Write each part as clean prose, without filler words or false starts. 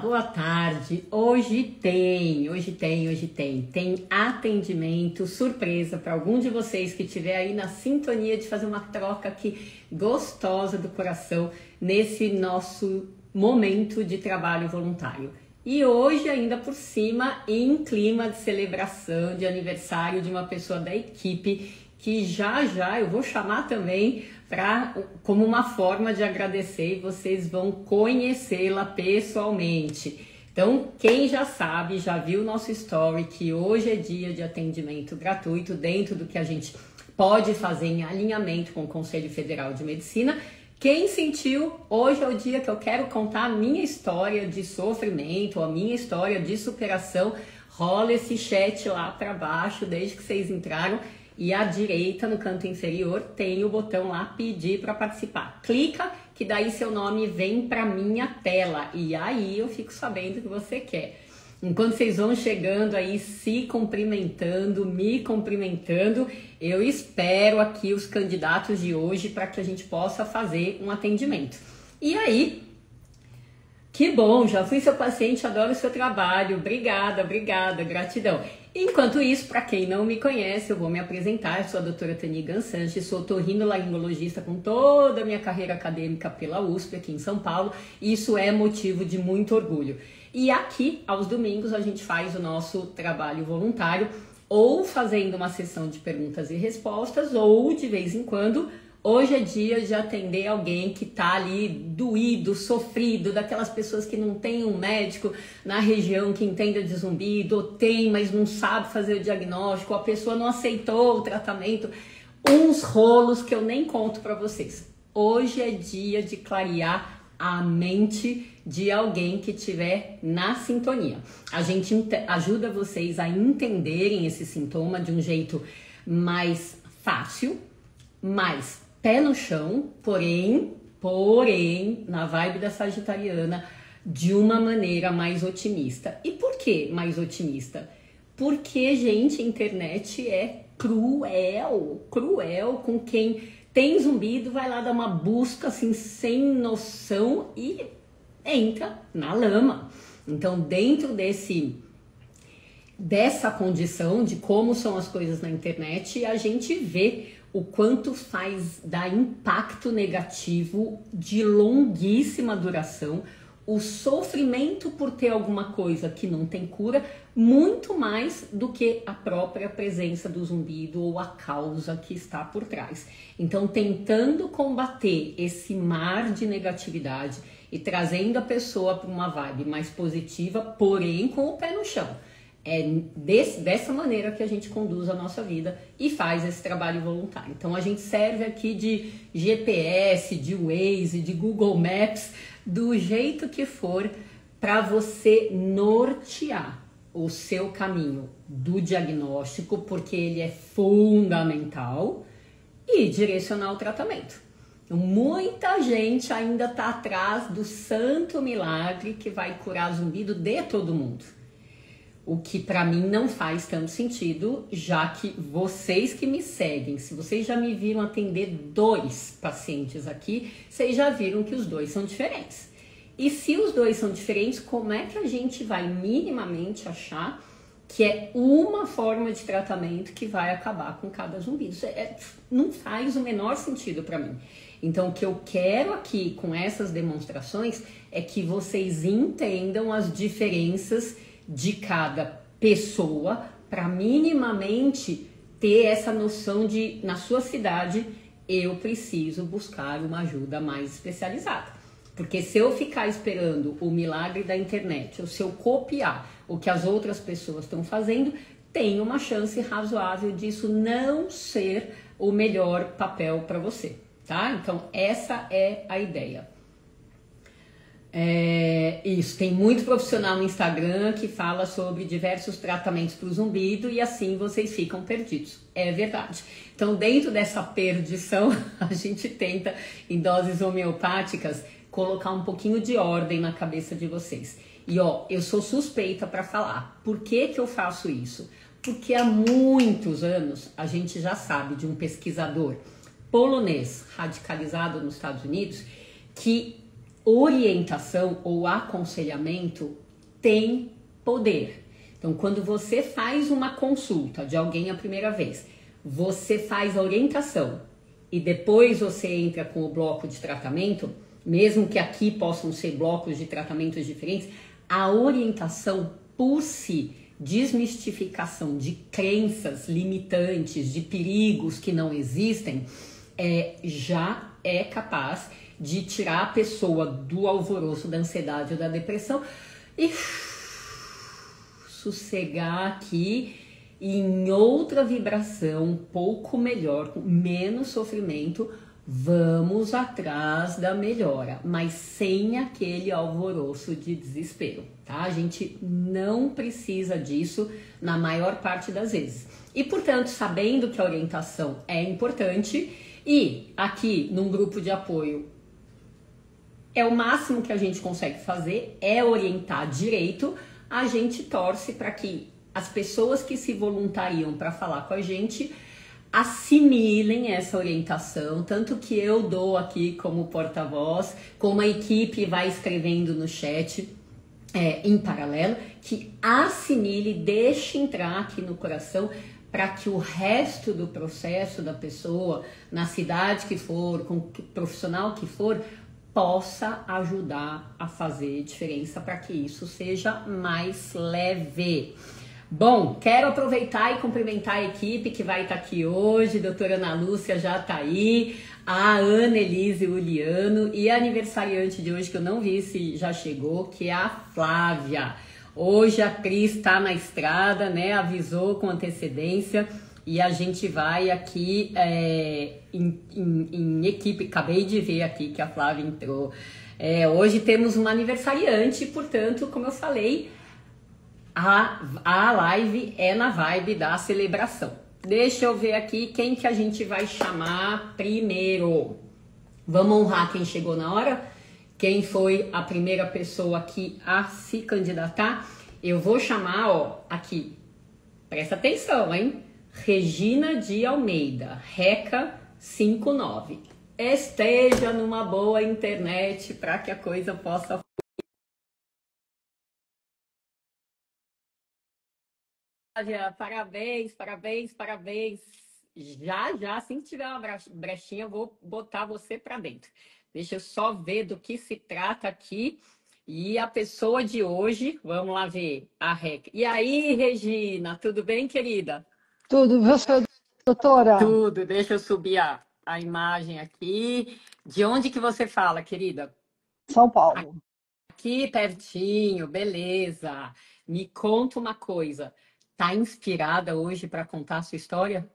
Boa tarde. Hoje tem atendimento surpresa para algum de vocês que estiver aí na sintonia de fazer uma troca aqui gostosa do coração nesse nosso momento de trabalho voluntário. E hoje ainda por cima em clima de celebração de aniversário de uma pessoa da equipe que já eu vou chamar também como uma forma de agradecer e vocês vão conhecê-la pessoalmente. Então, quem já sabe, já viu o nosso story que hoje é dia de atendimento gratuito dentro do que a gente pode fazer em alinhamento com o Conselho Federal de Medicina. Quem sentiu, hoje é o dia que eu quero contar a minha história de sofrimento, a minha história de superação. Rola esse chat lá para baixo desde que vocês entraram. E à direita, no canto inferior, tem o botão lá, pedir para participar. Clica, que daí seu nome vem para minha tela. E aí eu fico sabendo o que você quer. Enquanto vocês vão chegando aí, se cumprimentando, me cumprimentando, eu espero aqui os candidatos de hoje para que a gente possa fazer um atendimento. E aí, que bom, já fui seu paciente, adoro o seu trabalho. Obrigada, gratidão. Enquanto isso, para quem não me conhece, eu vou me apresentar. Eu sou a doutora Tani Gansanches, sou otorrinolaringologista com toda a minha carreira acadêmica pela USP aqui em São Paulo. Isso é motivo de muito orgulho. E aqui, aos domingos, a gente faz o nosso trabalho voluntário, ou fazendo uma sessão de perguntas e respostas, ou de vez em quando. Hoje é dia de atender alguém que tá ali doído, sofrido, daquelas pessoas que não tem um médico na região que entenda de zumbido, ou tem, mas não sabe fazer o diagnóstico, a pessoa não aceitou o tratamento, uns rolos que eu nem conto para vocês. Hoje é dia de clarear a mente de alguém que estiver na sintonia. A gente ajuda vocês a entenderem esse sintoma de um jeito mais fácil, mais pé no chão, porém, na vibe da sagitariana, de uma maneira mais otimista. E por que mais otimista? Porque, gente, a internet é cruel com quem tem zumbido, vai lá dar uma busca assim, sem noção e entra na lama. Então, dentro dessa condição de como são as coisas na internet, a gente vê o quanto faz dar impacto negativo de longuíssima duração, o sofrimento por ter alguma coisa que não tem cura, muito mais do que a própria presença do zumbido ou a causa que está por trás. Então, tentando combater esse mar de negatividade e trazendo a pessoa para uma vibe mais positiva, porém com o pé no chão. É dessa maneira que a gente conduz a nossa vida e faz esse trabalho voluntário. Então a gente serve aqui de GPS, de Waze, de Google Maps, do jeito que for, para você nortear o seu caminho do diagnóstico, porque ele é fundamental, e direcionar o tratamento. Muita gente ainda está atrás do santo milagre que vai curar zumbido de todo mundo. O que para mim não faz tanto sentido, já que vocês que me seguem, se vocês já me viram atender 2 pacientes aqui, vocês já viram que os 2 são diferentes. E se os 2 são diferentes, como é que a gente vai minimamente achar que é uma forma de tratamento que vai acabar com cada zumbido? Não faz o menor sentido para mim. Então, o que eu quero aqui com essas demonstrações é que vocês entendam as diferenças de cada pessoa para minimamente ter essa noção de, na sua cidade, eu preciso buscar uma ajuda mais especializada. Porque se eu ficar esperando o milagre da internet, ou se eu copiar o que as outras pessoas estão fazendo, tem uma chance razoável disso não ser o melhor papel para você, tá? Então, essa é a ideia. Isso, tem muito profissional no Instagram que fala sobre diversos tratamentos para o zumbido e assim vocês ficam perdidos. É verdade. Então, dentro dessa perdição, a gente tenta, em doses homeopáticas, colocar um pouquinho de ordem na cabeça de vocês. E eu sou suspeita para falar. Por que eu faço isso? Porque há muitos anos a gente já sabe de um pesquisador polonês radicalizado nos Estados Unidos que orientação ou aconselhamento tem poder. Então, quando você faz uma consulta de alguém a primeira vez, você faz a orientação e depois você entra com o bloco de tratamento, mesmo que aqui possam ser blocos de tratamentos diferentes, a orientação por si, desmistificação de crenças limitantes, de perigos que não existem, já é capaz de tirar a pessoa do alvoroço da ansiedade ou da depressão e sossegar aqui em outra vibração, um pouco melhor, com menos sofrimento. Vamos atrás da melhora, mas sem aquele alvoroço de desespero, tá? A gente não precisa disso na maior parte das vezes. E, portanto, sabendo que a orientação é importante e aqui num grupo de apoio é o máximo que a gente consegue fazer, é orientar direito, a gente torce para que as pessoas que se voluntariam para falar com a gente assimilem essa orientação, tanto que eu dou aqui como porta-voz, como a equipe vai escrevendo no chat em paralelo, que assimile, deixe entrar aqui no coração para que o resto do processo da pessoa, na cidade que for, com o profissional que for, possa ajudar a fazer diferença para que isso seja mais leve. Bom, quero aproveitar e cumprimentar a equipe que vai estar aqui hoje. Doutora Ana Lúcia já está aí, a Ana Elise Uliano e a aniversariante de hoje, que eu não vi se já chegou, que é a Flávia. Hoje a Cris está na estrada, né? Avisou com antecedência e a gente vai aqui em equipe. Acabei de ver aqui que a Flávia entrou. Hoje temos uma aniversariante, portanto, como eu falei, a live é na vibe da celebração. Deixa eu ver aqui quem que a gente vai chamar primeiro. Vamos honrar quem chegou na hora? Quem foi a primeira pessoa aqui a se candidatar? Eu vou chamar, ó, aqui. Presta atenção, hein? Regina de Almeida, Reca 59. Esteja numa boa internet para que a coisa possa... Parabéns, parabéns, parabéns. Já, assim que tiver uma brechinha, eu vou botar você para dentro. Deixa eu só ver do que se trata aqui. E a pessoa de hoje, vamos lá ver, a Reca. E aí, Regina, tudo bem, querida? Tudo, você, doutora? Tudo, deixa eu subir a imagem aqui. De onde que você fala, querida? São Paulo. Aqui pertinho, beleza. Me conta uma coisa. Tá inspirada hoje para contar a sua história?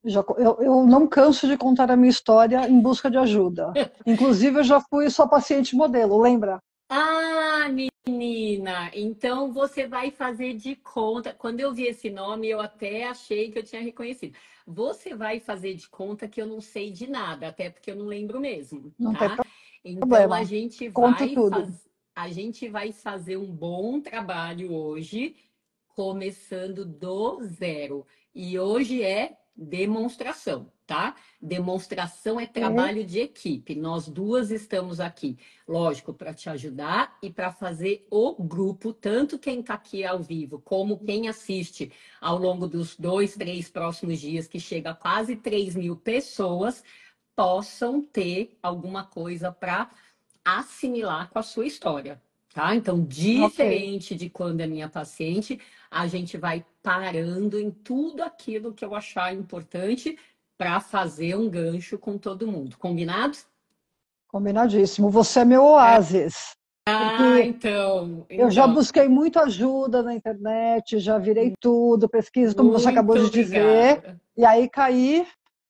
Eu não canso de contar a minha história em busca de ajuda. Inclusive, eu já fui sua paciente modelo, lembra? Ah, menina, então você vai fazer de conta. Quando eu vi esse nome, eu até achei que eu tinha reconhecido. Você vai fazer de conta que eu não sei de nada, até porque eu não lembro mesmo, Não tem tá? Então problema. Conte tudo. a gente vai fazer um bom trabalho hoje, começando do zero. E hoje é demonstração, tá? Demonstração é Ok? trabalho de equipe. Nós duas estamos aqui, lógico, para te ajudar e para fazer o grupo, tanto quem está aqui ao vivo, como quem assiste ao longo dos 2, 3 próximos dias, que chega a quase 3.000 pessoas, possam ter alguma coisa para assimilar com a sua história, tá? Então, Ok. diferente de quando é minha paciente, a gente vai parando em tudo aquilo que eu achar importante para fazer um gancho com todo mundo. Combinado? Combinadíssimo. Você é meu oásis. Ah, Porque então, eu já então, busquei muito ajuda na internet, já virei tudo, pesquisa, como você acabou muito de dizer, obrigada. e aí caí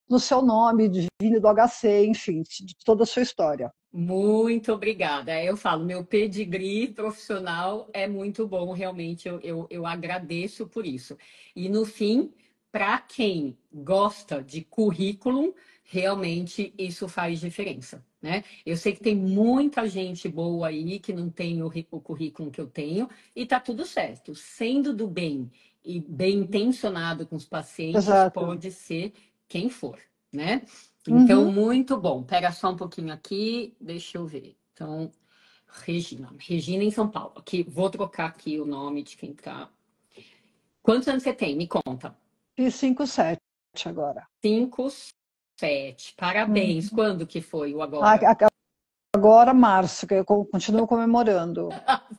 no seu nome, Divino do HC, enfim, de toda a sua história. Muito obrigada. Eu falo, meu pedigree profissional é muito bom, realmente, eu agradeço por isso. E no fim, para quem gosta de currículo, realmente isso faz diferença, né? Eu sei que tem muita gente boa aí que não tem o currículo que eu tenho, e tá tudo certo. Sendo do bem e bem intencionado com os pacientes, Exato. pode ser quem for, né? Então, Uhum. muito bom. Pega só um pouquinho aqui, deixa eu ver. Então, Regina. Regina em São Paulo. Aqui, vou trocar aqui o nome de quem tá. Quantos anos você tem? Me conta. Fiz 5-7 agora. 5, 7. Parabéns. Uhum. Quando que foi o agora? Agora, março, que eu continuo comemorando.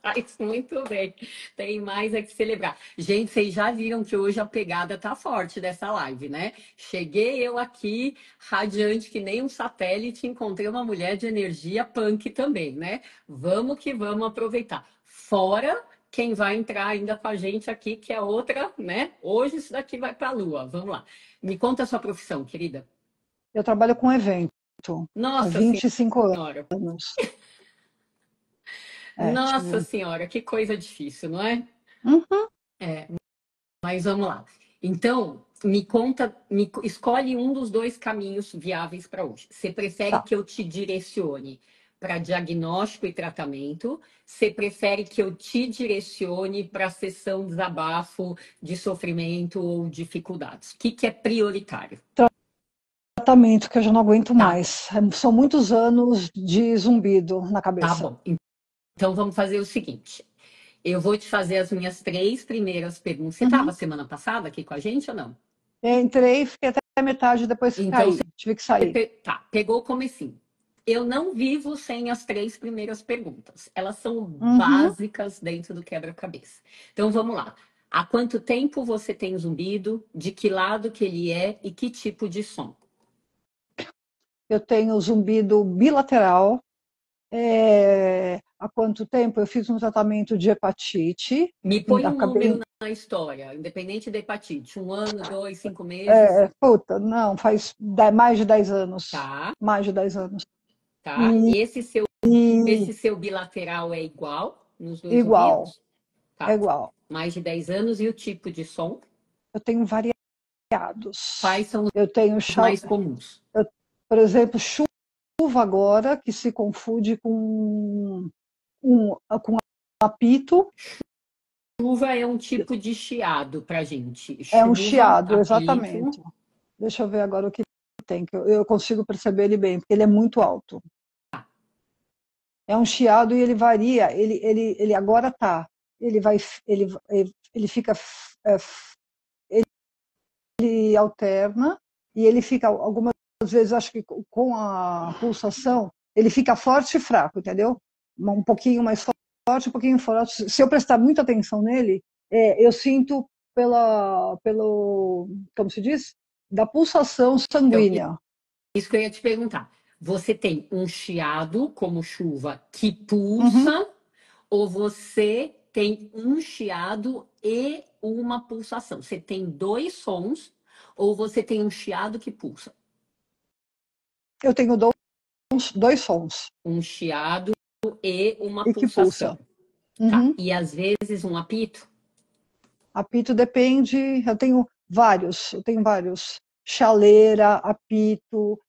Faz muito bem. Tem mais a que celebrar. Gente, vocês já viram que hoje a pegada tá forte dessa live, né? Cheguei eu aqui, radiante que nem um satélite, encontrei uma mulher de energia punk também, né? Vamos que vamos aproveitar. Fora quem vai entrar ainda com a gente aqui, que é outra, né? Hoje isso daqui vai para a lua. Vamos lá. Me conta a sua profissão, querida. Eu trabalho com evento há Nossa 25 Senhora. anos. Nossa Senhora, que coisa difícil, não é? Uhum. Mas vamos lá. Então, me conta, escolhe um dos dois caminhos viáveis para hoje. Você prefere Tá. que eu te direcione para diagnóstico e tratamento? Você prefere que eu te direcione para sessão desabafo de sofrimento ou dificuldades? O que é prioritário? Tratamento que eu já não aguento Tá, mais. São muitos anos de zumbido na tá cabeça. bom. Então vamos fazer o seguinte. Eu vou te fazer as minhas 3 primeiras perguntas. Você estava Uhum. semana passada aqui com a gente ou não? Entrei, fiquei até a metade, depois Então, caí. Tive que sair. tá, pegou o comecinho. Eu não vivo sem as 3 primeiras perguntas. Elas são Uhum. básicas dentro do quebra-cabeça. Então, vamos lá. Há quanto tempo você tem zumbido? De que lado que ele é e que tipo de som? Eu tenho zumbido bilateral. Há quanto tempo? Eu fiz um tratamento de hepatite. Me põe um Acabei. número na história, independente da hepatite. 1 ano, 2, 5 meses? Puta, não, faz mais de 10 anos. Tá, Mais de 10 anos. tá. E, Esse seu bilateral é igual nos dois igual, ouvidos? é Tá. igual. Mais de 10 anos e o tipo de som? Eu tenho variados. Quais são Eu tenho, os mais comuns? por exemplo, chuva agora, que se confunde com apito. Chuva é um tipo de chiado pra gente. É um Chuva, chiado, exatamente. apito. Deixa eu ver agora o que tem, que eu consigo perceber ele bem, porque ele é muito alto. É um chiado e ele varia, ele agora tá. Ele fica, ele alterna e ele fica, algumas vezes, acho que com a pulsação, ele fica forte e fraco, entendeu? Um pouquinho mais forte, um pouquinho forte. Se eu prestar muita atenção nele, eu sinto como se diz? Da pulsação Então, sanguínea. isso que eu ia te perguntar. Você tem um chiado, como chuva, que Uhum. pulsa, ou você tem um chiado e uma pulsação? Você tem 2 sons, ou você tem um chiado que pulsa? Eu tenho dois sons. Um chiado e uma E que pulsa. pulsação. Tá. Uhum. E às vezes um apito? Apito depende, eu tenho vários. Chaleira, apito,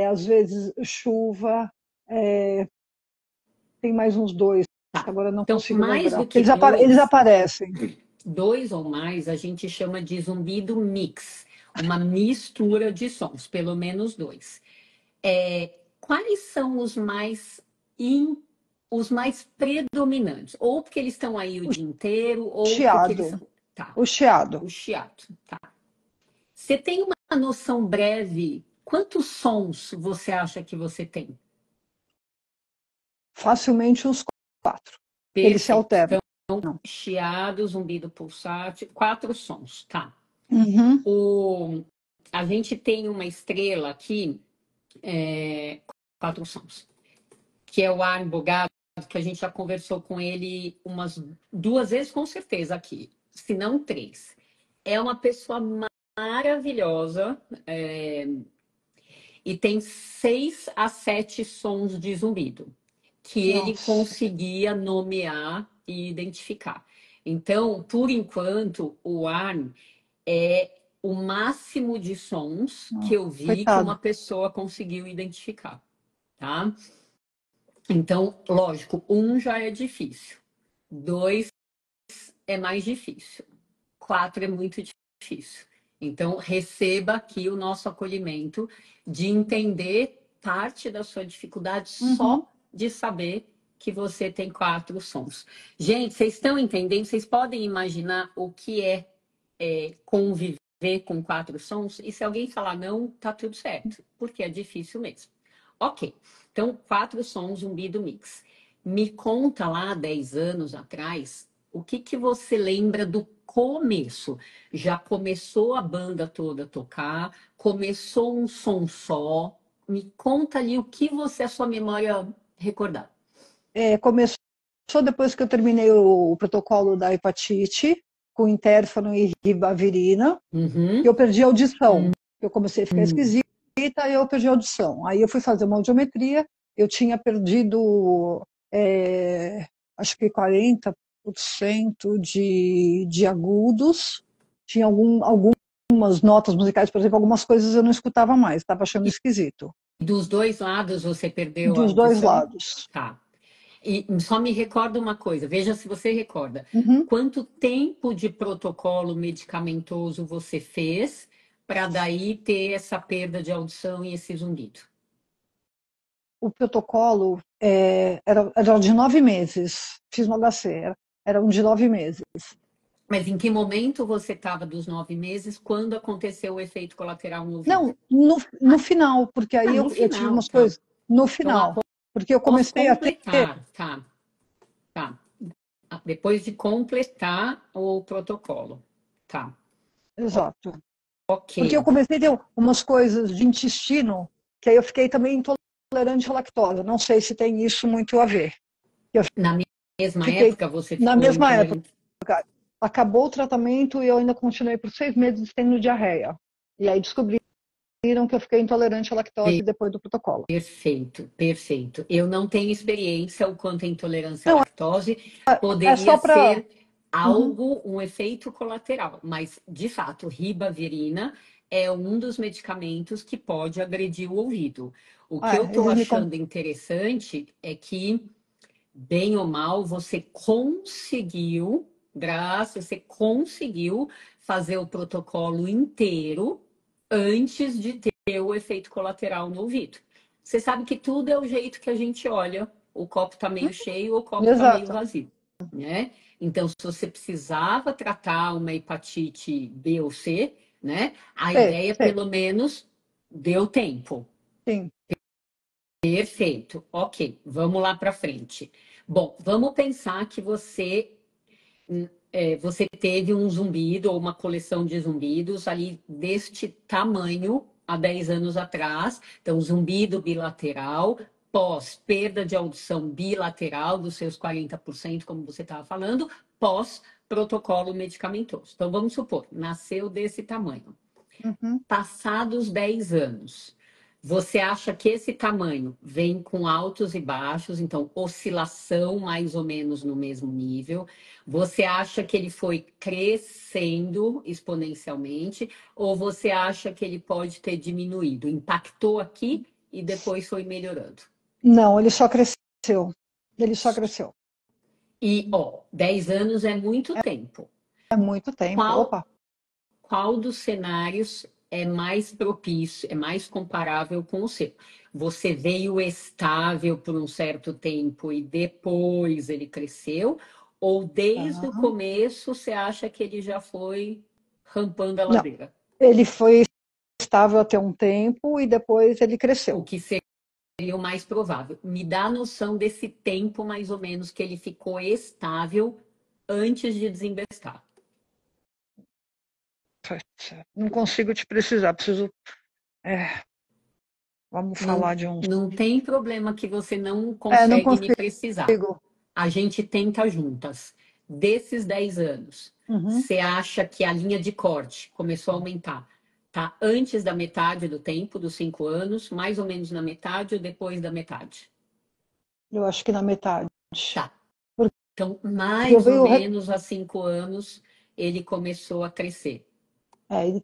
às vezes chuva, tem mais uns dois, que Tá. agora não Então, consigo mais lembrar. do que Eles 2, aparecem. 2 ou mais, a gente chama de zumbido mix, uma mistura de sons, pelo menos 2. Quais são os mais predominantes? Ou porque eles estão aí o dia inteiro, ou porque eles Chiado, são. Tá, o chiado. o chiado, tá. Você tem uma noção breve? Quantos sons você acha que você tem? Facilmente uns 4. Eles se Perfeito. alternam. Chiado, zumbido pulsátil, 4 sons, tá. Uhum. A gente tem uma estrela aqui, 4 sons, que é o ar embogado, que a gente já conversou com ele umas 2 vezes, com certeza, aqui, se não 3. É uma pessoa maravilhosa, e tem 6 a 7 sons de zumbido, que ele Nossa. conseguia nomear e identificar. Então, por enquanto, o ar é o máximo de sons que eu vi que uma Coitado. pessoa conseguiu identificar, tá? Então, lógico, 1 já é difícil, 2 é mais difícil, 4 é muito difícil. Então, receba aqui o nosso acolhimento de entender parte da sua dificuldade Uhum. só de saber que você tem 4 sons. Gente, vocês estão entendendo? Vocês podem imaginar o que é conviver com 4 sons? E se alguém falar não, tá tudo certo, porque é difícil mesmo. Ok, então 4 sons, zumbido mix. Me conta lá, 10 anos atrás, o que você lembra do começo? Já começou a banda toda a tocar? Começou um som só? Me conta ali o que a sua memória recordar. Começou depois que eu terminei o protocolo da hepatite, com interferon e ribavirina, Uhum. eu perdi a audição. Eu comecei a ficar esquisita e eu perdi a audição. Aí eu fui fazer uma audiometria, eu tinha perdido, acho que 40% de agudos, tinha algumas notas musicais, por exemplo, algumas coisas eu não escutava mais, estava achando esquisito. Dos dois lados você perdeu a Dos dois audição? lados. Tá. E só me recorda uma coisa, veja se você recorda. Uhum. Quanto tempo de protocolo medicamentoso você fez para daí ter essa perda de audição e esse zumbido? O protocolo era de 9 meses. Fiz no HC, era um de 9 meses. Mas em que momento você estava dos 9 meses, quando aconteceu o efeito colateral no ouvido? Não, no final, porque aí No eu tive final, umas tá. coisas. No Então, final. Porque eu após comecei a ter. completar, tá. Depois de completar o protocolo, tá. Exato. Ok. Porque eu comecei a ter umas coisas de intestino, que aí eu fiquei também intolerante à lactose. Não sei se tem isso muito a ver. Na mesma Fiquei época você na ficou mesma época. intolerante? Acabou o tratamento e eu ainda continuei por 6 meses tendo diarreia. E aí descobriram que eu fiquei intolerante à lactose depois do protocolo. Perfeito, perfeito. Eu não tenho experiência o quanto a intolerância à Não, lactose é poderia só para. ser algo, um efeito colateral, mas de fato, ribavirina é um dos medicamentos que pode agredir o ouvido. O que eu estou Eles me achando interessante é que, bem ou mal, você conseguiu, você conseguiu fazer o protocolo inteiro antes de ter o efeito colateral no ouvido. Você sabe que tudo é o jeito que a gente olha, o copo está meio cheio ou o copo está meio Exato. vazio, né? Então, se você precisava tratar uma hepatite B ou C, né? A ideia, Sei, pelo menos, deu tempo. sim. Perfeito. Ok, vamos lá para frente. Bom, vamos pensar que você teve um zumbido ou uma coleção de zumbidos ali deste tamanho há 10 anos atrás. Então, zumbido bilateral, pós perda de audição bilateral dos seus 40%, como você estava falando, pós protocolo medicamentoso. Então, vamos supor, nasceu desse tamanho. Uhum. Passados 10 anos, você acha que esse tamanho vem com altos e baixos, então oscilação mais ou menos no mesmo nível? Você acha que ele foi crescendo exponencialmente ou você acha que ele pode ter diminuído? Impactou aqui e depois foi melhorando? Não, ele só cresceu. Ele só cresceu. E, 10 anos é muito tempo. É muito tempo. Qual, Opa. qual dos cenários é mais propício, é mais comparável com o seu? Você veio estável por um certo tempo e depois ele cresceu? Ou desde o começo você acha que ele já foi rampando a Não, ladeira? ele foi estável até um tempo e depois ele cresceu. O que seria o mais provável? Me dá a noção desse tempo mais ou menos que ele ficou estável antes de desembestar. Não consigo te precisar, preciso. Vamos falar de um. Não tem problema que você não Não consegue me consigo. precisar. A gente tenta juntas. Desses 10 anos, você acha que a linha de corte começou a aumentar? Tá antes da metade do tempo, dos 5 anos, mais ou menos na metade ou depois da metade? Eu acho que na metade. Tá. Porque Então, eu mais ou venho. menos há 5 anos, ele começou a crescer. Ele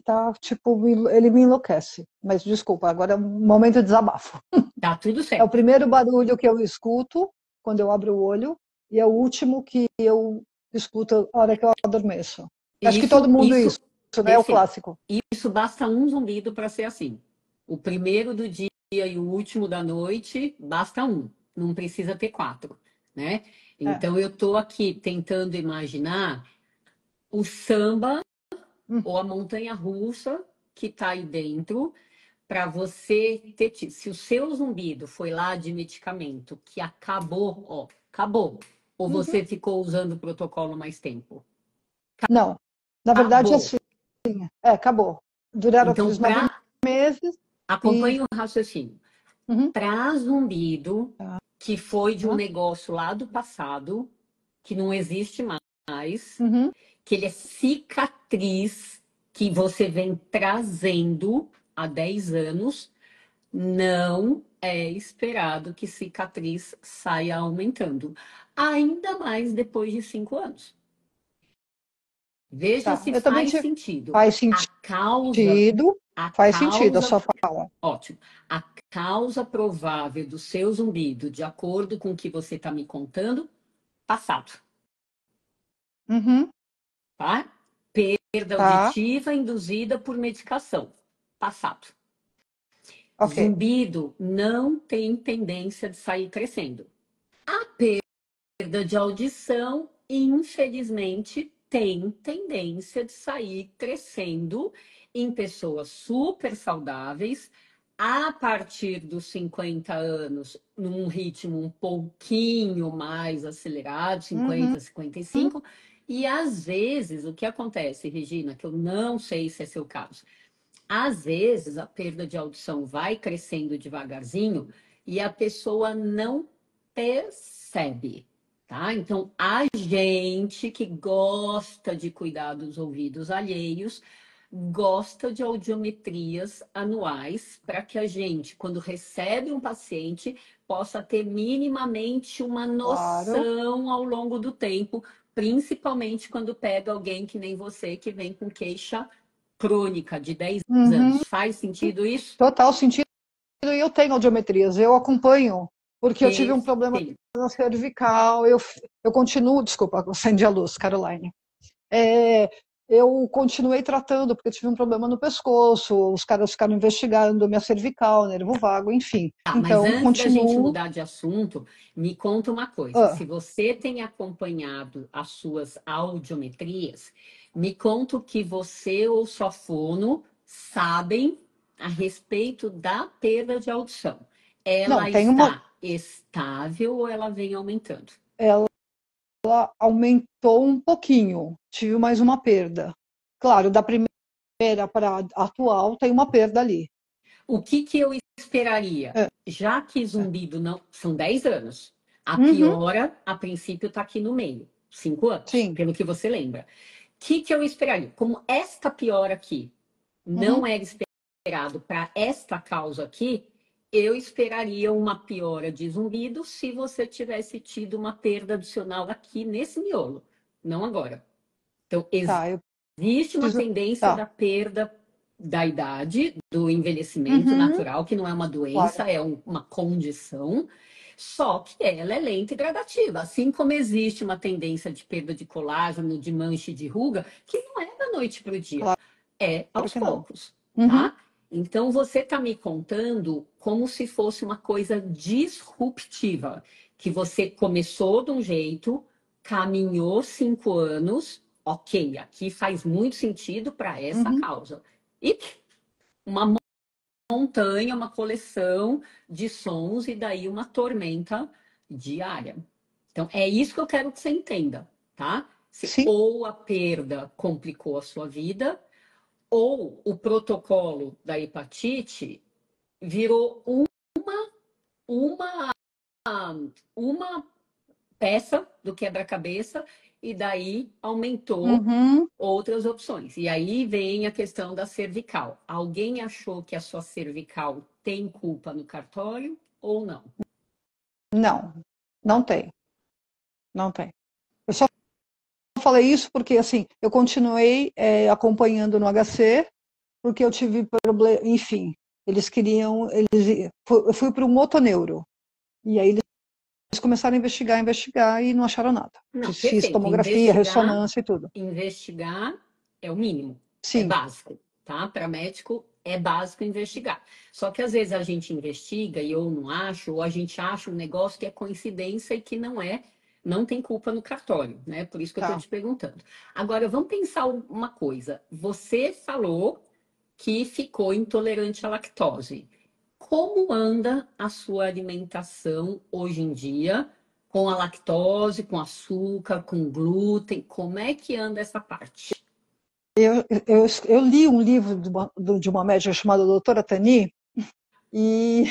tá, tipo, ele me enlouquece. Mas desculpa, agora é um momento de desabafo. Tá tudo É o certo. primeiro barulho que eu escuto quando eu abro o olho e é o último que eu escuto na hora que eu adormeço. Acho que todo mundo isso, né? É o Perfeito. clássico. Isso basta um zumbido para ser assim. O primeiro do dia e o último da noite, basta um, não precisa ter quatro, né? Então eu tô aqui tentando imaginar o samba ou a montanha-russa que tá aí dentro para você ter. Se o seu zumbido foi lá de medicamento que acabou, ó, acabou. Ou você ficou usando o protocolo mais tempo? Não, na verdade, Acabou. assim, acabou. Duraram Então, aqueles 9 meses e... acompanhe o raciocínio. Uhum. Para zumbido, Tá. que foi de um negócio lá do passado, que não existe mais, Uhum. que ele é cicatriz que você vem trazendo há 10 anos, não é esperado que cicatriz saia aumentando. Ainda mais depois de 5 anos. Veja Tá. se Eu também faz tive... sentido. Faz A causa, sentido, a faz sentido a causa, sua fala. ótimo. A causa provável do seu zumbido, de acordo com o que você está me contando, passado, Uhum. tá? Perda Tá, auditiva induzida por medicação, passado. ok. Zumbido não tem tendência de sair crescendo. A perda de audição, infelizmente, tem tendência de sair crescendo em pessoas super saudáveis a partir dos 50 anos, num ritmo um pouquinho mais acelerado, Uhum. 50, 55. E às vezes, o que acontece, Regina, que eu não sei se é seu caso, às vezes a perda de audição vai crescendo devagarzinho e a pessoa não percebe, tá? Então, a gente que gosta de cuidar dos ouvidos alheios, gosta de audiometrias anuais para que a gente, quando recebe um paciente, possa ter minimamente uma Claro. noção ao longo do tempo, principalmente quando pega alguém que nem você, que vem com queixa crônica de 10 Uhum. anos. Faz sentido isso? Total sentido. E eu tenho audiometrias, eu acompanho, porque eu tive um problema Perfeito. na cervical, eu continuo, desculpa, acendi a luz, Caroline. É, eu continuei tratando, porque eu tive um problema no pescoço, os caras ficaram investigando minha cervical, nervo vago, enfim. Tá, mas Então, antes da gente continuo. mudar de assunto, me conta uma coisa. Ah, Se você tem acompanhado as suas audiometrias, me conta o que você ou sua fono sabem a respeito da perda de audição. não, Ela tem uma. está estável ou ela vem aumentando? Ela aumentou um pouquinho, tive mais uma perda. Claro, da primeira para a atual, tem uma perda ali. O que que eu esperaria? É, Já que é. zumbido não são 10 anos, a Uhum, piora, a princípio, está aqui no meio, 5 anos, sim. pelo que você lembra. O que que eu esperaria? Como esta piora aqui não Uhum. era esperado para esta causa aqui, eu esperaria uma piora de zumbido se você tivesse tido uma perda adicional aqui nesse miolo, não agora. Então, Tá, eu existe uma preciso. tendência Tá. da perda da idade, do envelhecimento Uhum, natural, que não é uma claro. doença, é uma condição, só que ela é lenta e gradativa. Assim como existe uma tendência de perda de colágeno, de mancha e de ruga, que não é da noite para o dia, Claro é aos que não. poucos, Uhum, tá? Então você está me contando como se fosse uma coisa disruptiva, que você começou de um jeito, caminhou 5 anos, ok, aqui faz muito sentido para essa uhum. causa. E uma montanha, uma coleção de sons e daí uma tormenta diária. Então, é isso que eu quero que você entenda, tá? Se Sim. ou a perda complicou a sua vida, ou o protocolo da hepatite virou uma, uma peça do quebra-cabeça e daí aumentou Uhum. outras opções. E aí vem a questão da cervical. Alguém achou que a sua cervical tem culpa no cartório ou não? Não, não tem. Não tem. Eu só falei isso porque, assim, eu continuei acompanhando no HC, porque eu tive problema, enfim, eles queriam, eu fui para um motoneuro, e aí eles começaram a investigar e não acharam nada. Não, Fiz perfeito. tomografia, Investigar, ressonância e tudo. investigar é o mínimo, é Sim, básico. tá? Para médico é básico investigar. Só que às vezes a gente investiga e eu não acho, ou a gente acha um negócio que é coincidência e que não é, não tem culpa no cartório, né? Por isso que eu estou Tá. te perguntando. Agora, vamos pensar uma coisa. Você falou que ficou intolerante à lactose. Como anda a sua alimentação hoje em dia com a lactose, com açúcar, com glúten? Como é que anda essa parte? Eu li um livro de uma médica chamada doutora Tani, e,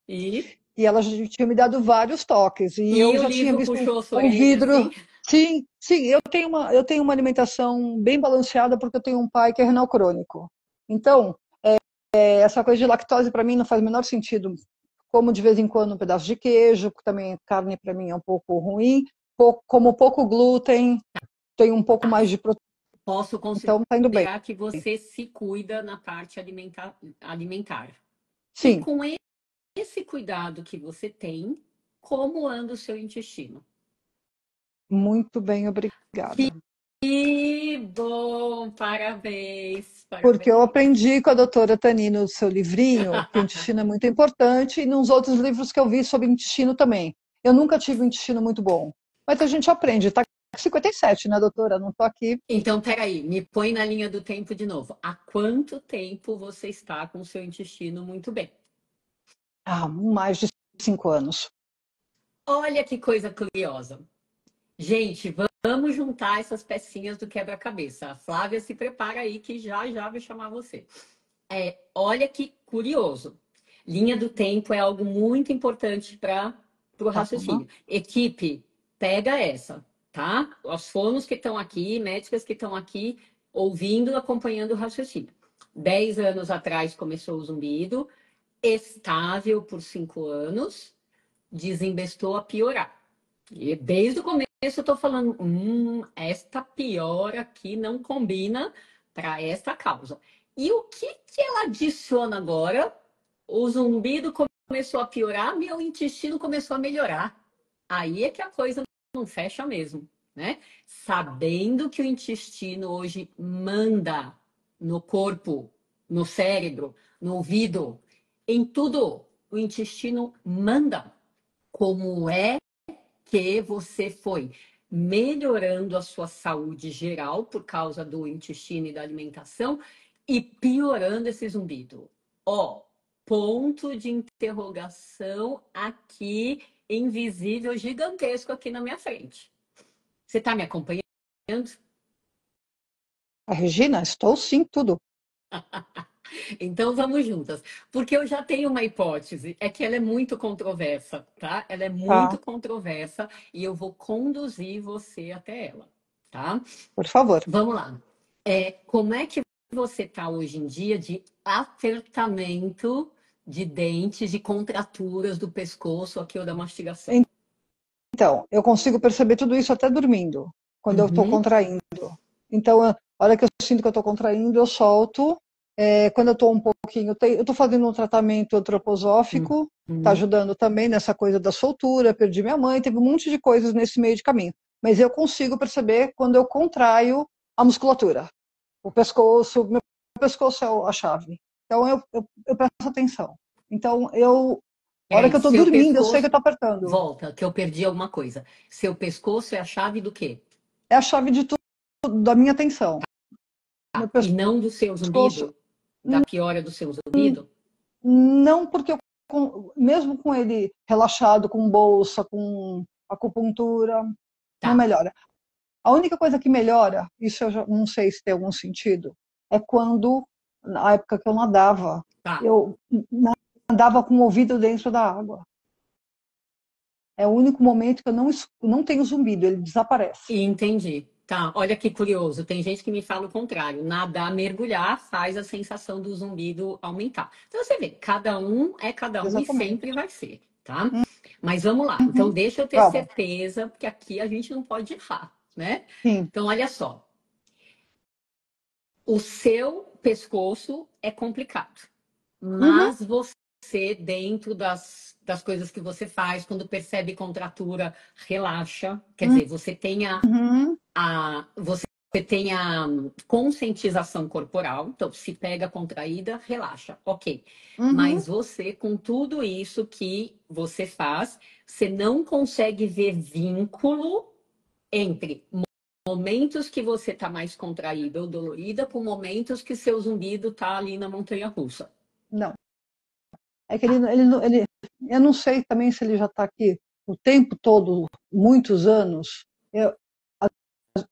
E, e ela já tinha me dado vários toques, e e eu o já tinha livro visto puxou sua um orelha, vidro. assim? Sim, sim, eu tenho uma alimentação bem balanceada porque eu tenho um pai que é renal crônico. Então, essa coisa de lactose para mim não faz o menor sentido. Como de vez em quando um pedaço de queijo, também carne para mim é um pouco ruim, como pouco glúten, tenho um pouco Tá. mais de proteína, Posso então tá indo bem. considerar que você se cuida na parte alimentar. E Sim, com esse cuidado que você tem, como anda o seu intestino? muito bem, obrigada. Que bom! Parabéns! Porque eu Parabéns! aprendi com a doutora Tani no seu livrinho que o intestino é muito importante e nos outros livros que eu vi sobre intestino também. Eu nunca tive um intestino muito bom, mas a gente aprende. Tá com 57, né, doutora? Não tô aqui Então, peraí, me põe na linha do tempo de novo. Há quanto tempo você está com o seu intestino muito bem? há mais de 5 anos. Olha que coisa curiosa. Gente, vamos juntar essas pecinhas do quebra-cabeça. A Flávia se prepara aí que já já vai chamar você. Olha que curioso. Linha do tempo é algo muito importante para o Tá? raciocínio. Equipe, pega essa, tá? Os fonos que estão aqui, médicas que estão aqui, ouvindo, acompanhando o raciocínio. 10 anos atrás começou o zumbido, estável por 5 anos, desembestou a piorar. E desde o começo eu estou falando, esta piora aqui não combina para esta causa. E o que ela adiciona agora? O zumbido começou a piorar, meu intestino começou a melhorar. Aí é que a coisa não fecha mesmo, né? Sabendo que o intestino hoje manda no corpo, no cérebro, no ouvido, em tudo, o intestino manda. Como é que você foi melhorando a sua saúde geral por causa do intestino e da alimentação e piorando esse zumbido. Ó, ponto de interrogação aqui, invisível, gigantesco aqui na minha frente. Você está me acompanhando? A Regina, estou sim, tudo. Então vamos juntas, porque eu já tenho uma hipótese, é que ela é muito controversa, tá? Ela é Tá, muito controversa e eu vou conduzir você até ela, tá? por favor. Vamos lá. Como é que você está hoje em dia de apertamento de dentes, de contraturas do pescoço aqui ou da mastigação? Então, eu consigo perceber tudo isso até dormindo, quando eu estou Uhum, contraindo. Então, a hora que eu sinto que eu estou contraindo, eu solto. Quando eu estou um pouquinho, eu estou fazendo um tratamento antroposófico, está uhum. ajudando também nessa coisa da soltura. Perdi minha mãe, teve um monte de coisas nesse meio de caminho. Mas eu consigo perceber quando eu contraio a musculatura, o pescoço. Meu pescoço é a chave. Então, eu presto atenção. Então, a hora Peraí, que eu estou seu dormindo, eu sei que eu pescoço. estou apertando. Volta, que eu perdi alguma coisa. Seu pescoço é a chave do quê? É a chave de tudo, da minha atenção. Meu E não do seu pescoço, zumbido? Da piora do seu zumbido? não porque mesmo com ele relaxado, com bolsa, com acupuntura, Tá, não melhora. A única coisa que melhora, isso eu já não sei se tem algum sentido, é quando, na época que eu nadava, tá. eu nadava com o ouvido dentro da água. É o único momento que eu não tenho zumbido, ele desaparece. Entendi. Tá, olha que curioso. Tem gente que me fala o contrário. Nadar, mergulhar faz a sensação do zumbido aumentar. Então você vê, cada um é cada um e Exatamente. sempre vai ser, tá? Mas vamos lá. Então Uhum. deixa eu ter Vamos. certeza, porque aqui a gente não pode errar, né? Sim. Então olha só. O seu pescoço é complicado, Uhum. mas você, dentro das coisas que você faz, quando percebe contratura, relaxa. Quer dizer, você tem Uhum. você tem a conscientização corporal, então se pega contraída, relaxa, ok. Mas você, com tudo isso que você faz, você não consegue ver vínculo entre momentos que você está mais contraída ou dolorida com momentos que seu zumbido está ali na montanha-russa. Não. É que eu não sei também se ele já está aqui o tempo todo, muitos anos.